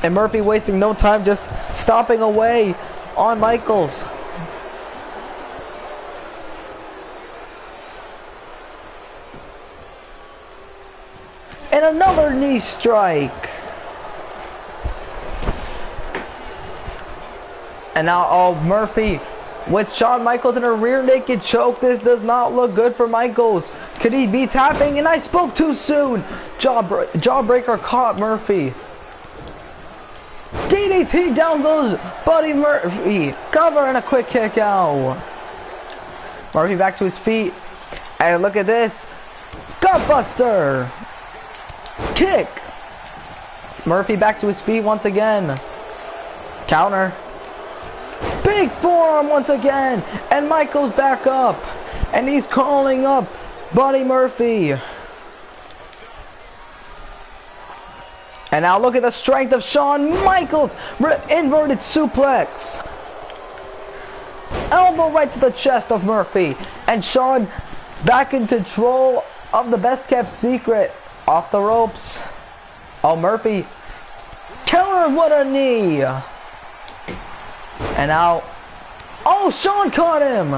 And Murphy wasting no time, just stomping away on Michaels. And another knee strike. And now, oh, Murphy with Shawn Michaels in a rear naked choke. This does not look good for Michaels. Could he be tapping? And I spoke too soon. Jawbreaker caught Murphy. DDT, down goes Buddy Murphy. Cover and a quick kick out. Murphy back to his feet. And look at this. Gutbuster. Kick. Murphy back to his feet once again. Counter. Big forearm once again. And Michaels back up. And he's calling up Buddy Murphy. And now look at the strength of Shawn Michaels. Inverted suplex. Elbow right to the chest of Murphy. And Shawn back in control of the best kept secret. Off the ropes. Oh, Murphy. Counter, what a knee. And now. Oh, Shawn caught him.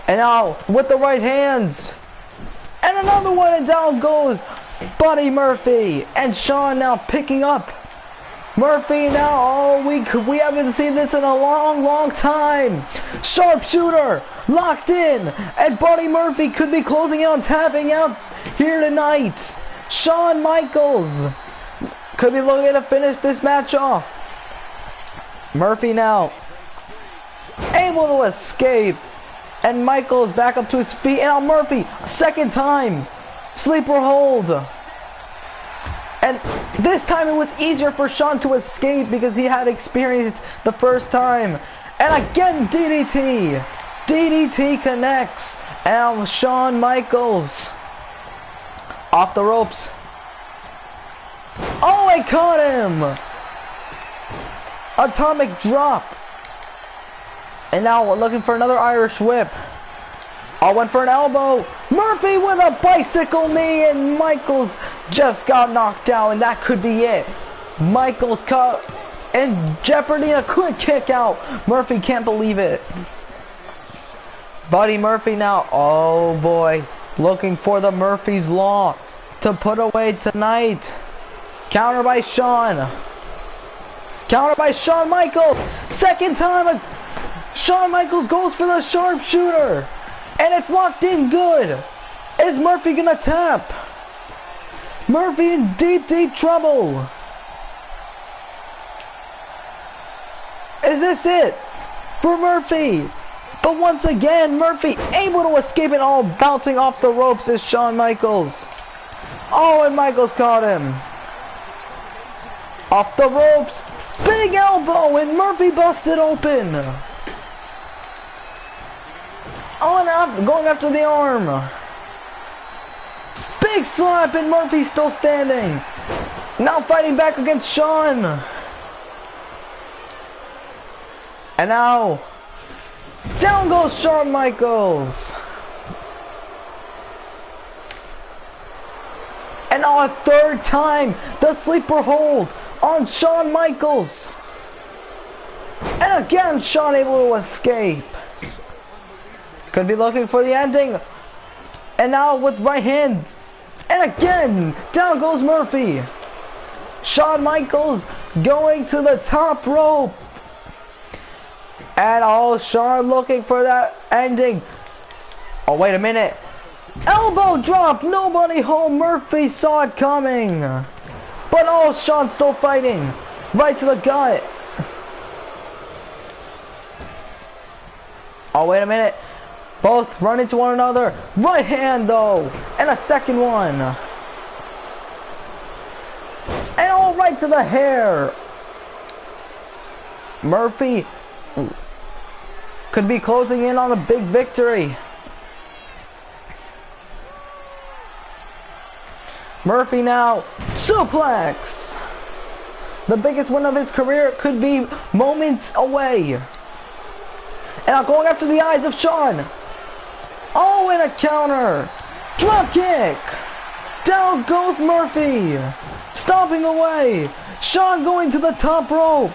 And now with the right hands. And another one, and down goes Buddy Murphy. And Shawn now picking up Murphy now. Oh, we haven't seen this in a long time. Sharpshooter locked in. And Buddy Murphy could be closing out, tapping out here tonight. Shawn Michaels could be looking to finish this match off. Murphy now able to escape. And Michaels back up to his feet. And now Murphy, second time. Sleeper hold. And this time it was easier for Shawn to escape because he had experience the first time. And again DDT. DDT connects. And now Shawn Michaels off the ropes. Oh, I caught him. Atomic drop. And now we're looking for another Irish whip. I went for an elbow. Murphy with a bicycle knee, and Michaels just got knocked down, and that could be it. Michaels caught in jeopardy, a quick kick out. Murphy can't believe it. Buddy Murphy now, oh boy, looking for the Murphy's Law to put away tonight. Counter by Shawn. Counter by Shawn Michaels. Second time, Shawn Michaels goes for the sharpshooter. And it's locked in good. Is Murphy gonna tap? Murphy in deep trouble. Is this it for Murphy? But once again, Murphy able to escape it all, bouncing off the ropes is Shawn Michaels. Oh, and Michaels caught him. Off the ropes. Big elbow, and Murphy busted open. Oh, and up, going after the arm. Big slap, and Murphy still standing. Now fighting back against Shawn. And now Down goes Shawn Michaels. And on a third time, the sleeper hold on Shawn Michaels. And again, Shawn able to escape. Could be looking for the ending. And now with right hand. And again, down goes Murphy. Shawn Michaels going to the top rope. And oh, Shawn looking for that ending. Oh, wait a minute. Elbow drop, nobody home. Murphy saw it coming. But oh, Shawn's still fighting. Right to the gut. Oh, wait a minute. Both run into one another. Right hand though. And a second one. And all right to the hair. Murphy could be closing in on a big victory. Murphy now suplex. The biggest win of his career could be moments away. And now going after the eyes of Shawn. Oh, and a counter. Drop kick. Down goes Murphy. Stomping away. Shawn going to the top rope.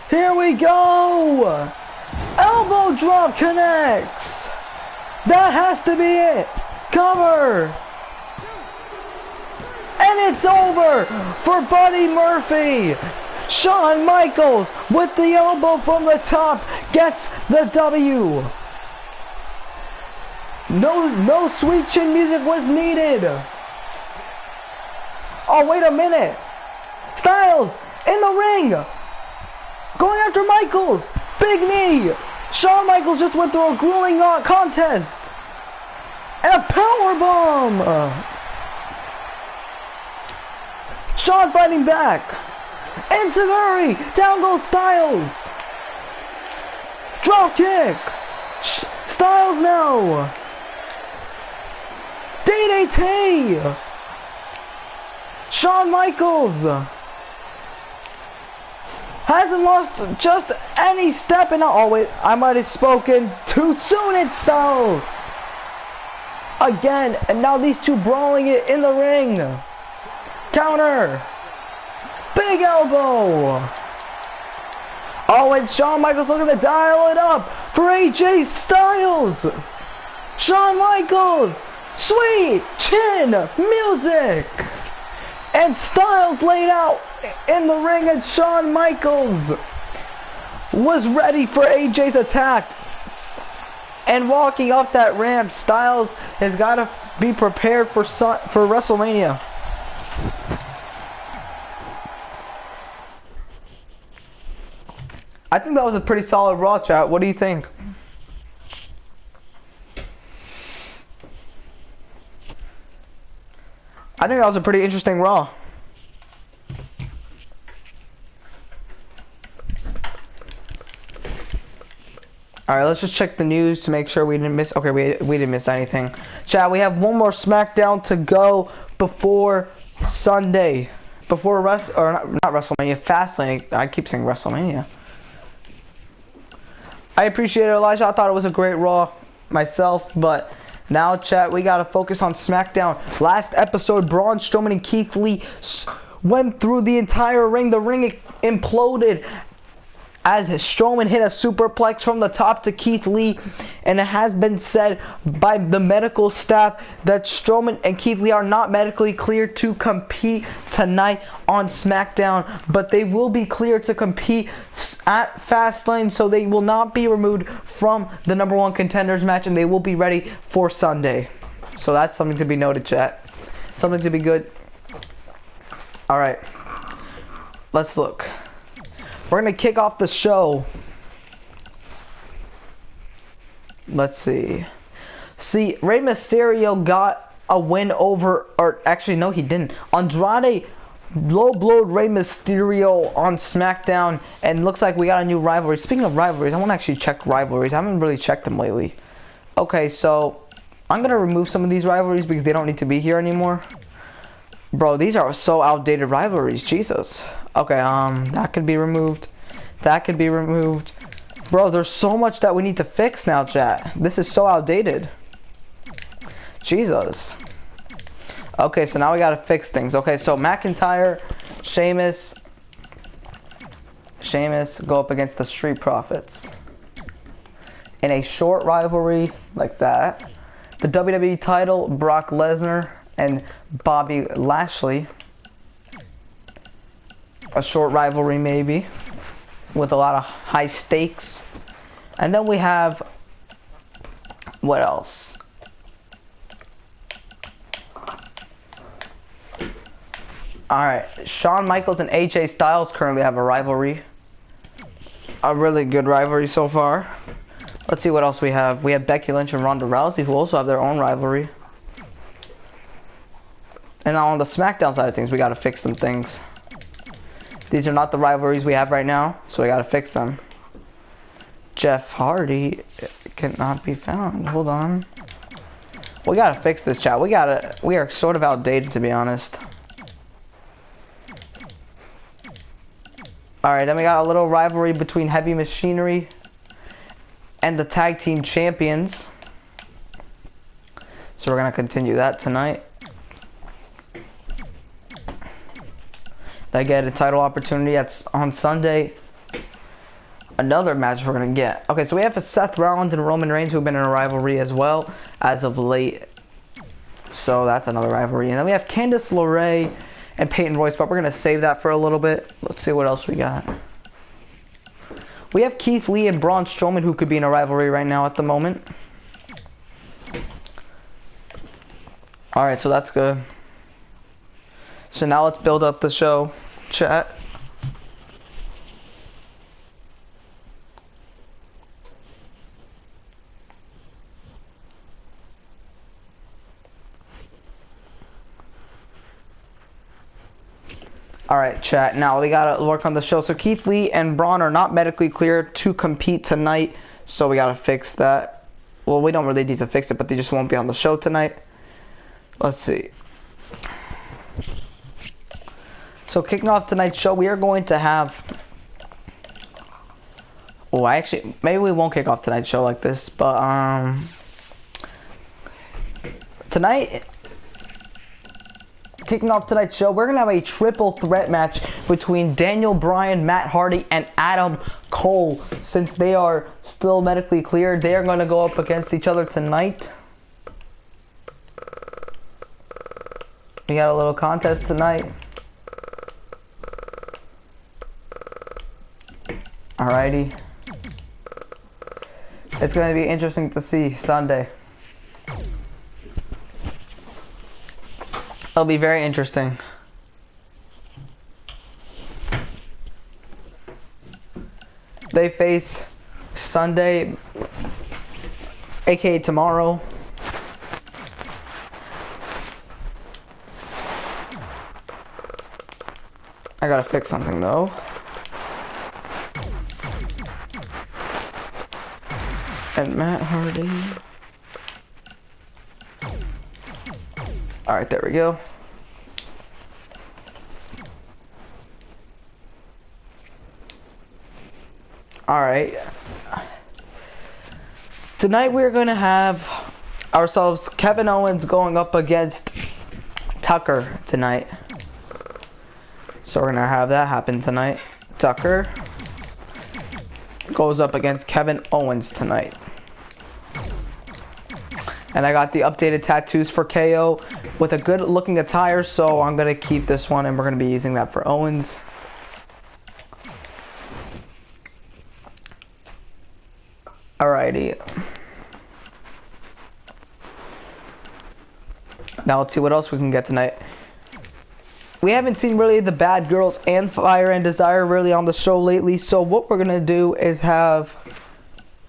Here we go. Elbow drop connects. That has to be it. Cover. And it's over for Buddy Murphy. Shawn Michaels with the elbow from the top gets the W. No sweet chin music was needed. Oh, wait a minute. Styles in the ring. Going after Michaels. Big knee. Shawn Michaels just went through a grueling contest. And a power bomb. Shawn fighting back. Enziguri. Down goes Styles. Drop kick. Styles now. DDT. Shawn Michaels hasn't lost just any step in. Oh wait, I might have spoken too soon. It Styles again, and now these two brawling it in the ring. Counter. Big elbow. Oh, and Shawn Michaels looking to dial it up for AJ Styles. Shawn Michaels. Sweet chin music. And Styles laid out in the ring, and Shawn Michaels was ready for AJ's attack. And walking up that ramp, Styles has got to be prepared for WrestleMania. I think that was a pretty solid Raw, chat. What do you think? I think that was a pretty interesting Raw. Alright, let's just check the news to make sure we didn't miss. Okay, we didn't miss anything. Chat, we have one more SmackDown to go before Sunday. Before not WrestleMania, Fastlane. I keep saying WrestleMania. I appreciate it, Elijah. I thought it was a great Raw myself, but now, chat, we gotta focus on SmackDown. Last episode, Braun Strowman and Keith Lee went through the entire ring. The ring imploded as Strowman hit a superplex from the top to Keith Lee, and it has been said by the medical staff that Strowman and Keith Lee are not medically cleared to compete tonight on SmackDown, but they will be cleared to compete at Fastlane, so they will not be removed from the #1 contenders match, and they will be ready for Sunday. So that's something to be noted, chat. Something to be good. Alright, let's look. We're going to kick off the show. Let's see. See, Rey Mysterio got a win over, or actually, no, he didn't. Andrade low-blowed Rey Mysterio on SmackDown, and looks like we got a new rivalry. Speaking of rivalries, I want to actually check rivalries. I haven't really checked them lately. Okay, so I'm going to remove some of these rivalries because they don't need to be here anymore. Bro, these are so outdated rivalries. Jesus. Okay, that could be removed. That could be removed. Bro, there's so much that we need to fix now, chat. This is so outdated. Jesus. Okay, so now we gotta fix things. Okay, so McIntyre, Sheamus go up against the Street Profits. In a short rivalry like that. The WWE title, Brock Lesnar and Bobby Lashley. A short rivalry maybe, with a lot of high stakes. And then we have, what else? Alright, Shawn Michaels and AJ Styles currently have a rivalry. A really good rivalry so far. Let's see what else we have. We have Becky Lynch and Ronda Rousey, who also have their own rivalry. And now on the SmackDown side of things, we gotta fix some things. These are not the rivalries we have right now, so we gotta fix them. Jeff Hardy cannot be found. Hold on. We gotta fix this, chat. We are sort of outdated, to be honest. Alright, then we got a little rivalry between Heavy Machinery and the Tag Team Champions. So we're gonna continue that tonight. They get a title opportunity. That's on Sunday. Another match we're gonna get. Okay, so we have Seth Rollins and Roman Reigns, who've been in a rivalry as well as of late. So that's another rivalry. And then we have Candice LeRae and Peyton Royce, but we're gonna save that for a little bit. Let's see what else we got. We have Keith Lee and Braun Strowman, who could be in a rivalry right now at the moment. Alright, so that's good. So now let's build up the show, chat. Alright, chat. Now we gotta work on the show. So Keith Lee and Braun are not medically cleared to compete tonight. So we gotta fix that. Well, we don't really need to fix it, but they just won't be on the show tonight. Let's see. So kicking off tonight's show, we are going to have... Oh, actually, maybe we won't kick off tonight's show like this, but tonight... Kicking off tonight's show, we're going to have a triple threat match between Daniel Bryan, Matt Hardy, and Adam Cole. Since they are still medically cleared, they are going to go up against each other tonight. We got a little contest tonight. Alrighty. It's going to be interesting to see Sunday. It'll be very interesting. They face Sunday, aka tomorrow. I gotta fix something though. And Matt Hardy. Alright, there we go. Alright. Tonight we're going to have ourselves Kevin Owens going up against Tucker tonight. So we're going to have that happen tonight. Tucker goes up against Kevin Owens tonight. And I got the updated tattoos for KO with a good looking attire, so I'm going to keep this one and we're going to be using that for Owens. Alrighty. Now let's see what else we can get tonight. We haven't seen really the Bad Girls and Fire and Desire really on the show lately, so what we're going to do is have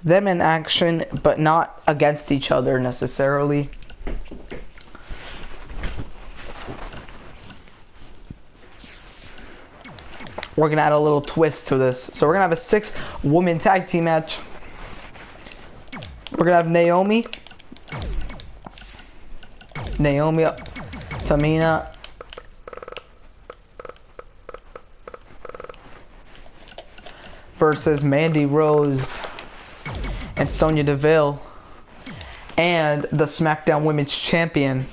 them in action, but not against each other necessarily. We're going to add a little twist to this. So we're going to have a 6-woman tag team match. We're going to have Naomi, Tamina, versus Mandy Rose and Sonya Deville, and the SmackDown Women's Champion,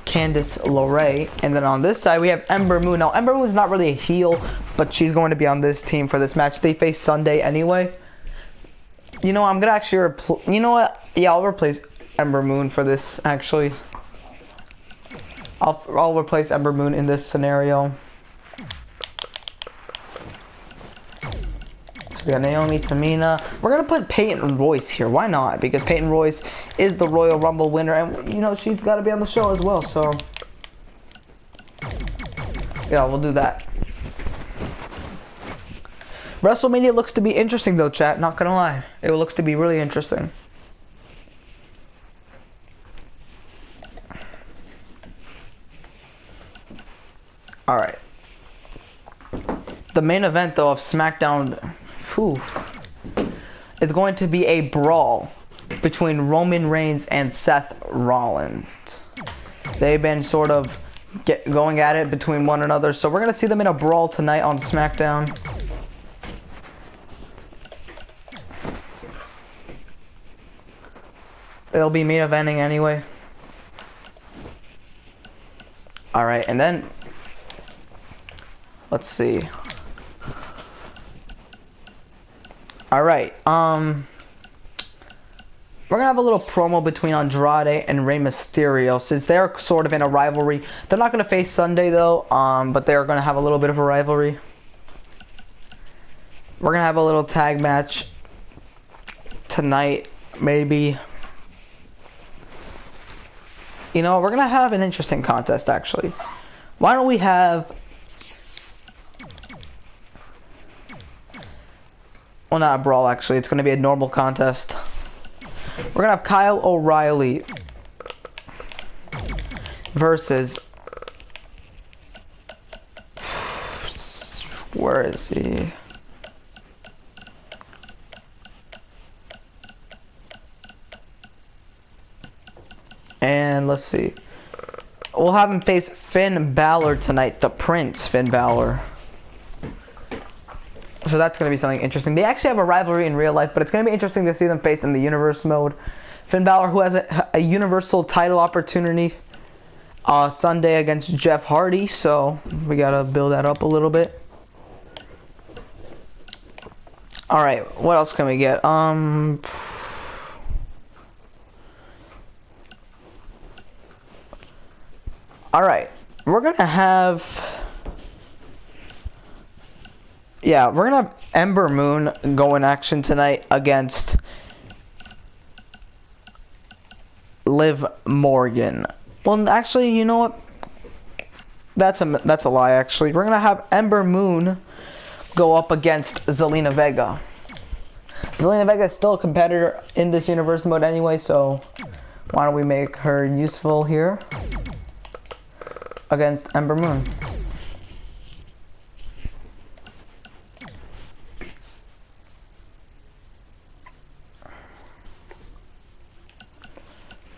Candice LeRae. And then on this side, we have Ember Moon. Now, Ember Moon's not really a heel, but she's going to be on this team for this match. They face Sunday anyway. You know, I'm going to actually you know what? Yeah, I'll replace Ember Moon for this, actually. I'll replace Ember Moon in this scenario. We got Naomi, Tamina. We're going to put Peyton Royce here. Why not? Because Peyton Royce is the Royal Rumble winner. And, you know, she's got to be on the show as well. So, yeah, we'll do that. WrestleMania looks to be interesting, though, chat. Not going to lie. It looks to be really interesting. Alright. The main event, though, of SmackDown... It's going to be a brawl between Roman Reigns and Seth Rollins. They've been sort of going at it between one another, so we're going to see them in a brawl tonight on SmackDown. They'll be main eventing anyway. Alright, and then... let's see. Alright, we're gonna have a little promo between Andrade and Rey Mysterio, since they're sort of in a rivalry. They're not gonna face Sunday though, but they're gonna have a little bit of a rivalry. We're gonna have a little tag match tonight, maybe. You know, we're gonna have an interesting contest actually. Why don't we have... well, not a brawl, actually. It's going to be a normal contest. We're going to have Kyle O'Reilly versus... where is he? And let's see. We'll have him face Finn Balor tonight. The Prince, Finn Balor. So that's going to be something interesting. They actually have a rivalry in real life, but it's going to be interesting to see them face in the universe mode. Finn Balor, who has a universal title opportunity Sunday against Jeff Hardy, so we got to build that up a little bit. Alright, what else can we get? Alright, we're going to have... yeah, we're going to have Ember Moon go in action tonight against Liv Morgan. Well, actually, you know what? That's a lie, actually. We're going to have Ember Moon go up against Zelina Vega. Zelina Vega is still a competitor in this universe mode anyway, so why don't we make her useful here against Ember Moon.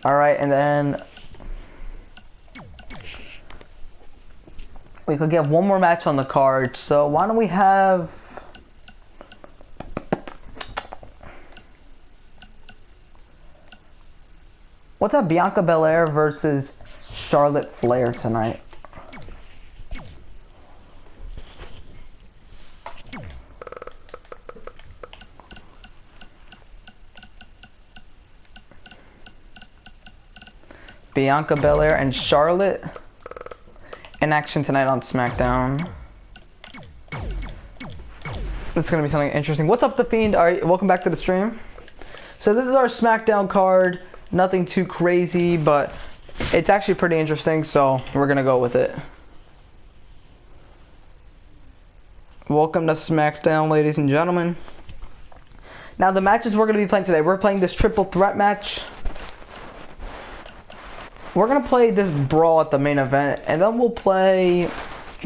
Alright, and then we could get one more match on the card, so why don't we have... what's up, Bianca Belair versus Charlotte Flair tonight? Bianca Belair and Charlotte in action tonight on SmackDown. This is going to be something interesting. What's up, The Fiend? Alright, welcome back to the stream. So this is our SmackDown card. Nothing too crazy, but it's actually pretty interesting, so we're going to go with it. Welcome to SmackDown, ladies and gentlemen. Now, the matches we're going to be playing today. We're playing this triple threat match. We're going to play this brawl at the main event, and then we'll play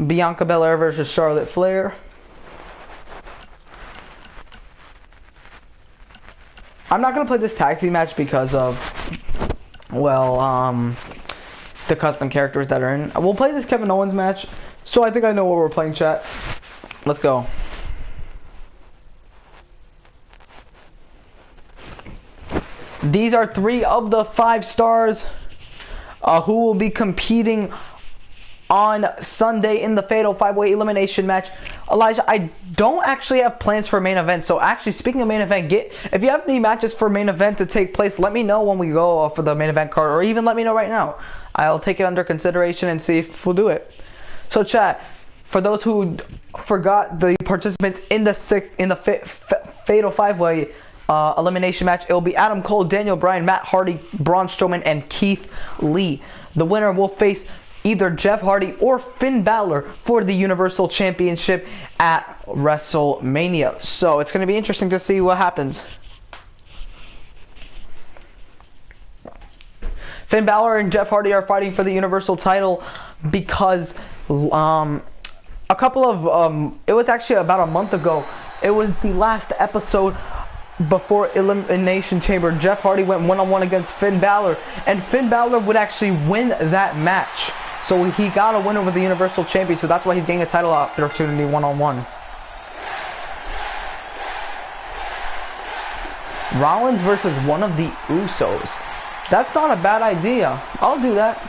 Bianca Belair versus Charlotte Flair. I'm not going to play this tag team match because of, well, the custom characters that are in. We'll play this Kevin Owens match, so I think I know what we're playing, chat. Let's go. These are 3 of the 5 stars who will be competing on Sunday in the Fatal 5-Way Elimination match. Elijah, I don't actually have plans for main event. So actually, speaking of main event, if you have any matches for main event to take place, let me know when we go for the main event card, or even let me know right now. I'll take it under consideration and see if we'll do it. So chat, for those who forgot the participants in the Fatal 5-Way elimination match, it will be Adam Cole, Daniel Bryan, Matt Hardy, Braun Strowman, and Keith Lee. The winner will face either Jeff Hardy or Finn Balor for the Universal Championship at WrestleMania. So it's going to be interesting to see what happens. Finn Balor and Jeff Hardy are fighting for the Universal title because a couple of it was actually about a month ago. It was the last episode before Elimination Chamber. Jeff Hardy went one-on-one against Finn Balor, and Finn Balor would actually win that match. So he got a win over the Universal Champion, so that's why he's getting a title opportunity one-on-one. Rollins versus one of the Usos. That's not a bad idea. I'll do that.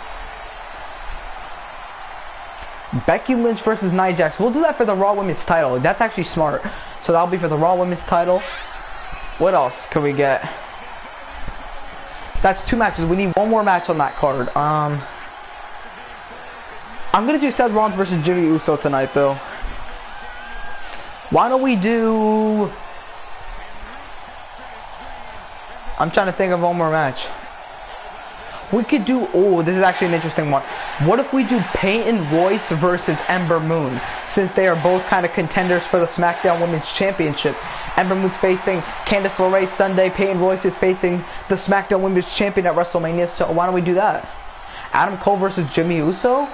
Becky Lynch versus Nia Jax. We'll do that for the Raw Women's title. That's actually smart. So that'll be for the Raw Women's title. What else can we get? That's 2 matches. We need one more match on that card. I'm gonna do Seth Rollins versus Jimmy Uso tonight, though. Why don't we do... I'm trying to think of one more match. We could do... Oh, this is actually an interesting one. What if we do Peyton Royce versus Ember Moon? Since they are both kind of contenders for the SmackDown Women's Championship. Ember Moon's facing Candice LeRae Sunday. Peyton Royce is facing the SmackDown Women's Champion at WrestleMania. So why don't we do that? Adam Cole versus Jimmy Uso?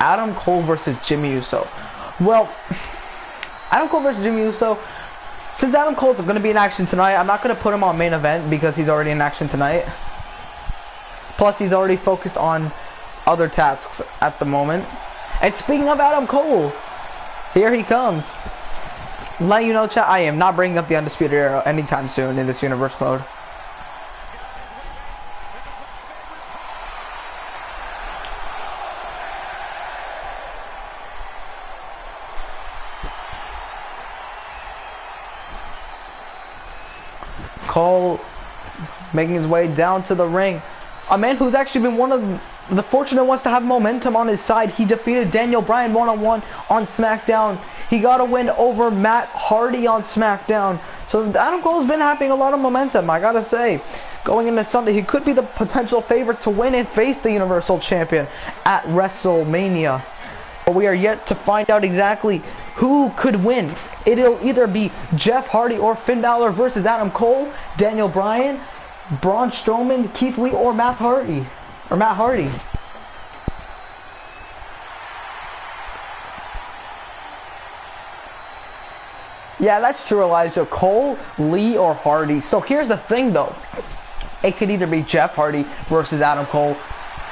Adam Cole versus Jimmy Uso. Well, Adam Cole versus Jimmy Uso. Since Adam Cole's going to be in action tonight, I'm not going to put him on main event because he's already in action tonight. Plus, he's already focused on other tasks at the moment. And speaking of Adam Cole, here he comes. Let you know, chat, I am not bringing up the Undisputed Era anytime soon in this universe mode. Cole making his way down to the ring. A man who's actually been one of the fortunate ones to have momentum on his side. He defeated Daniel Bryan one-on-one on SmackDown. He got a win over Matt Hardy on SmackDown. So Adam Cole's been having a lot of momentum, I gotta say. Going into Sunday, he could be the potential favorite to win and face the Universal Champion at WrestleMania. But we are yet to find out exactly who could win. It'll either be Jeff Hardy or Finn Balor versus Adam Cole, Daniel Bryan, Braun Strowman, Keith Lee, or Matt Hardy. Yeah, that's true, Elijah. Cole, Lee, or Hardy. So here's the thing, though. It could either be Jeff Hardy versus Adam Cole,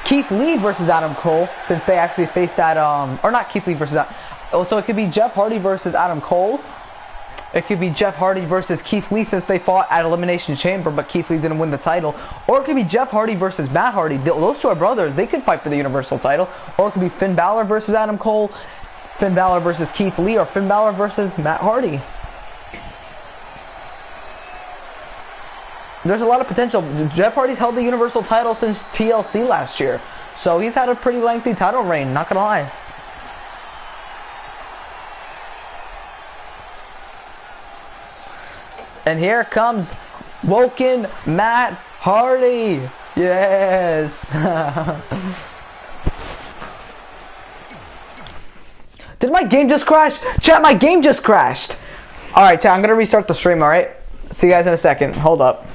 Keith Lee versus Adam Cole, since they actually faced that, or not Keith Lee versus that. So it could be Jeff Hardy versus Adam Cole. It could be Jeff Hardy versus Keith Lee, since they fought at Elimination Chamber, but Keith Lee didn't win the title. Or it could be Jeff Hardy versus Matt Hardy. Those two are brothers. They could fight for the Universal title. Or it could be Finn Balor versus Adam Cole, Finn Balor versus Keith Lee, or Finn Balor versus Matt Hardy. There's a lot of potential. Jeff Hardy's held the Universal title since TLC last year. So he's had a pretty lengthy title reign, not gonna lie. And here comes Woken Matt Hardy. Yes. Did my game just crash? Chat, my game just crashed. Alright, chat, I'm gonna restart the stream, alright? See you guys in a second. Hold up.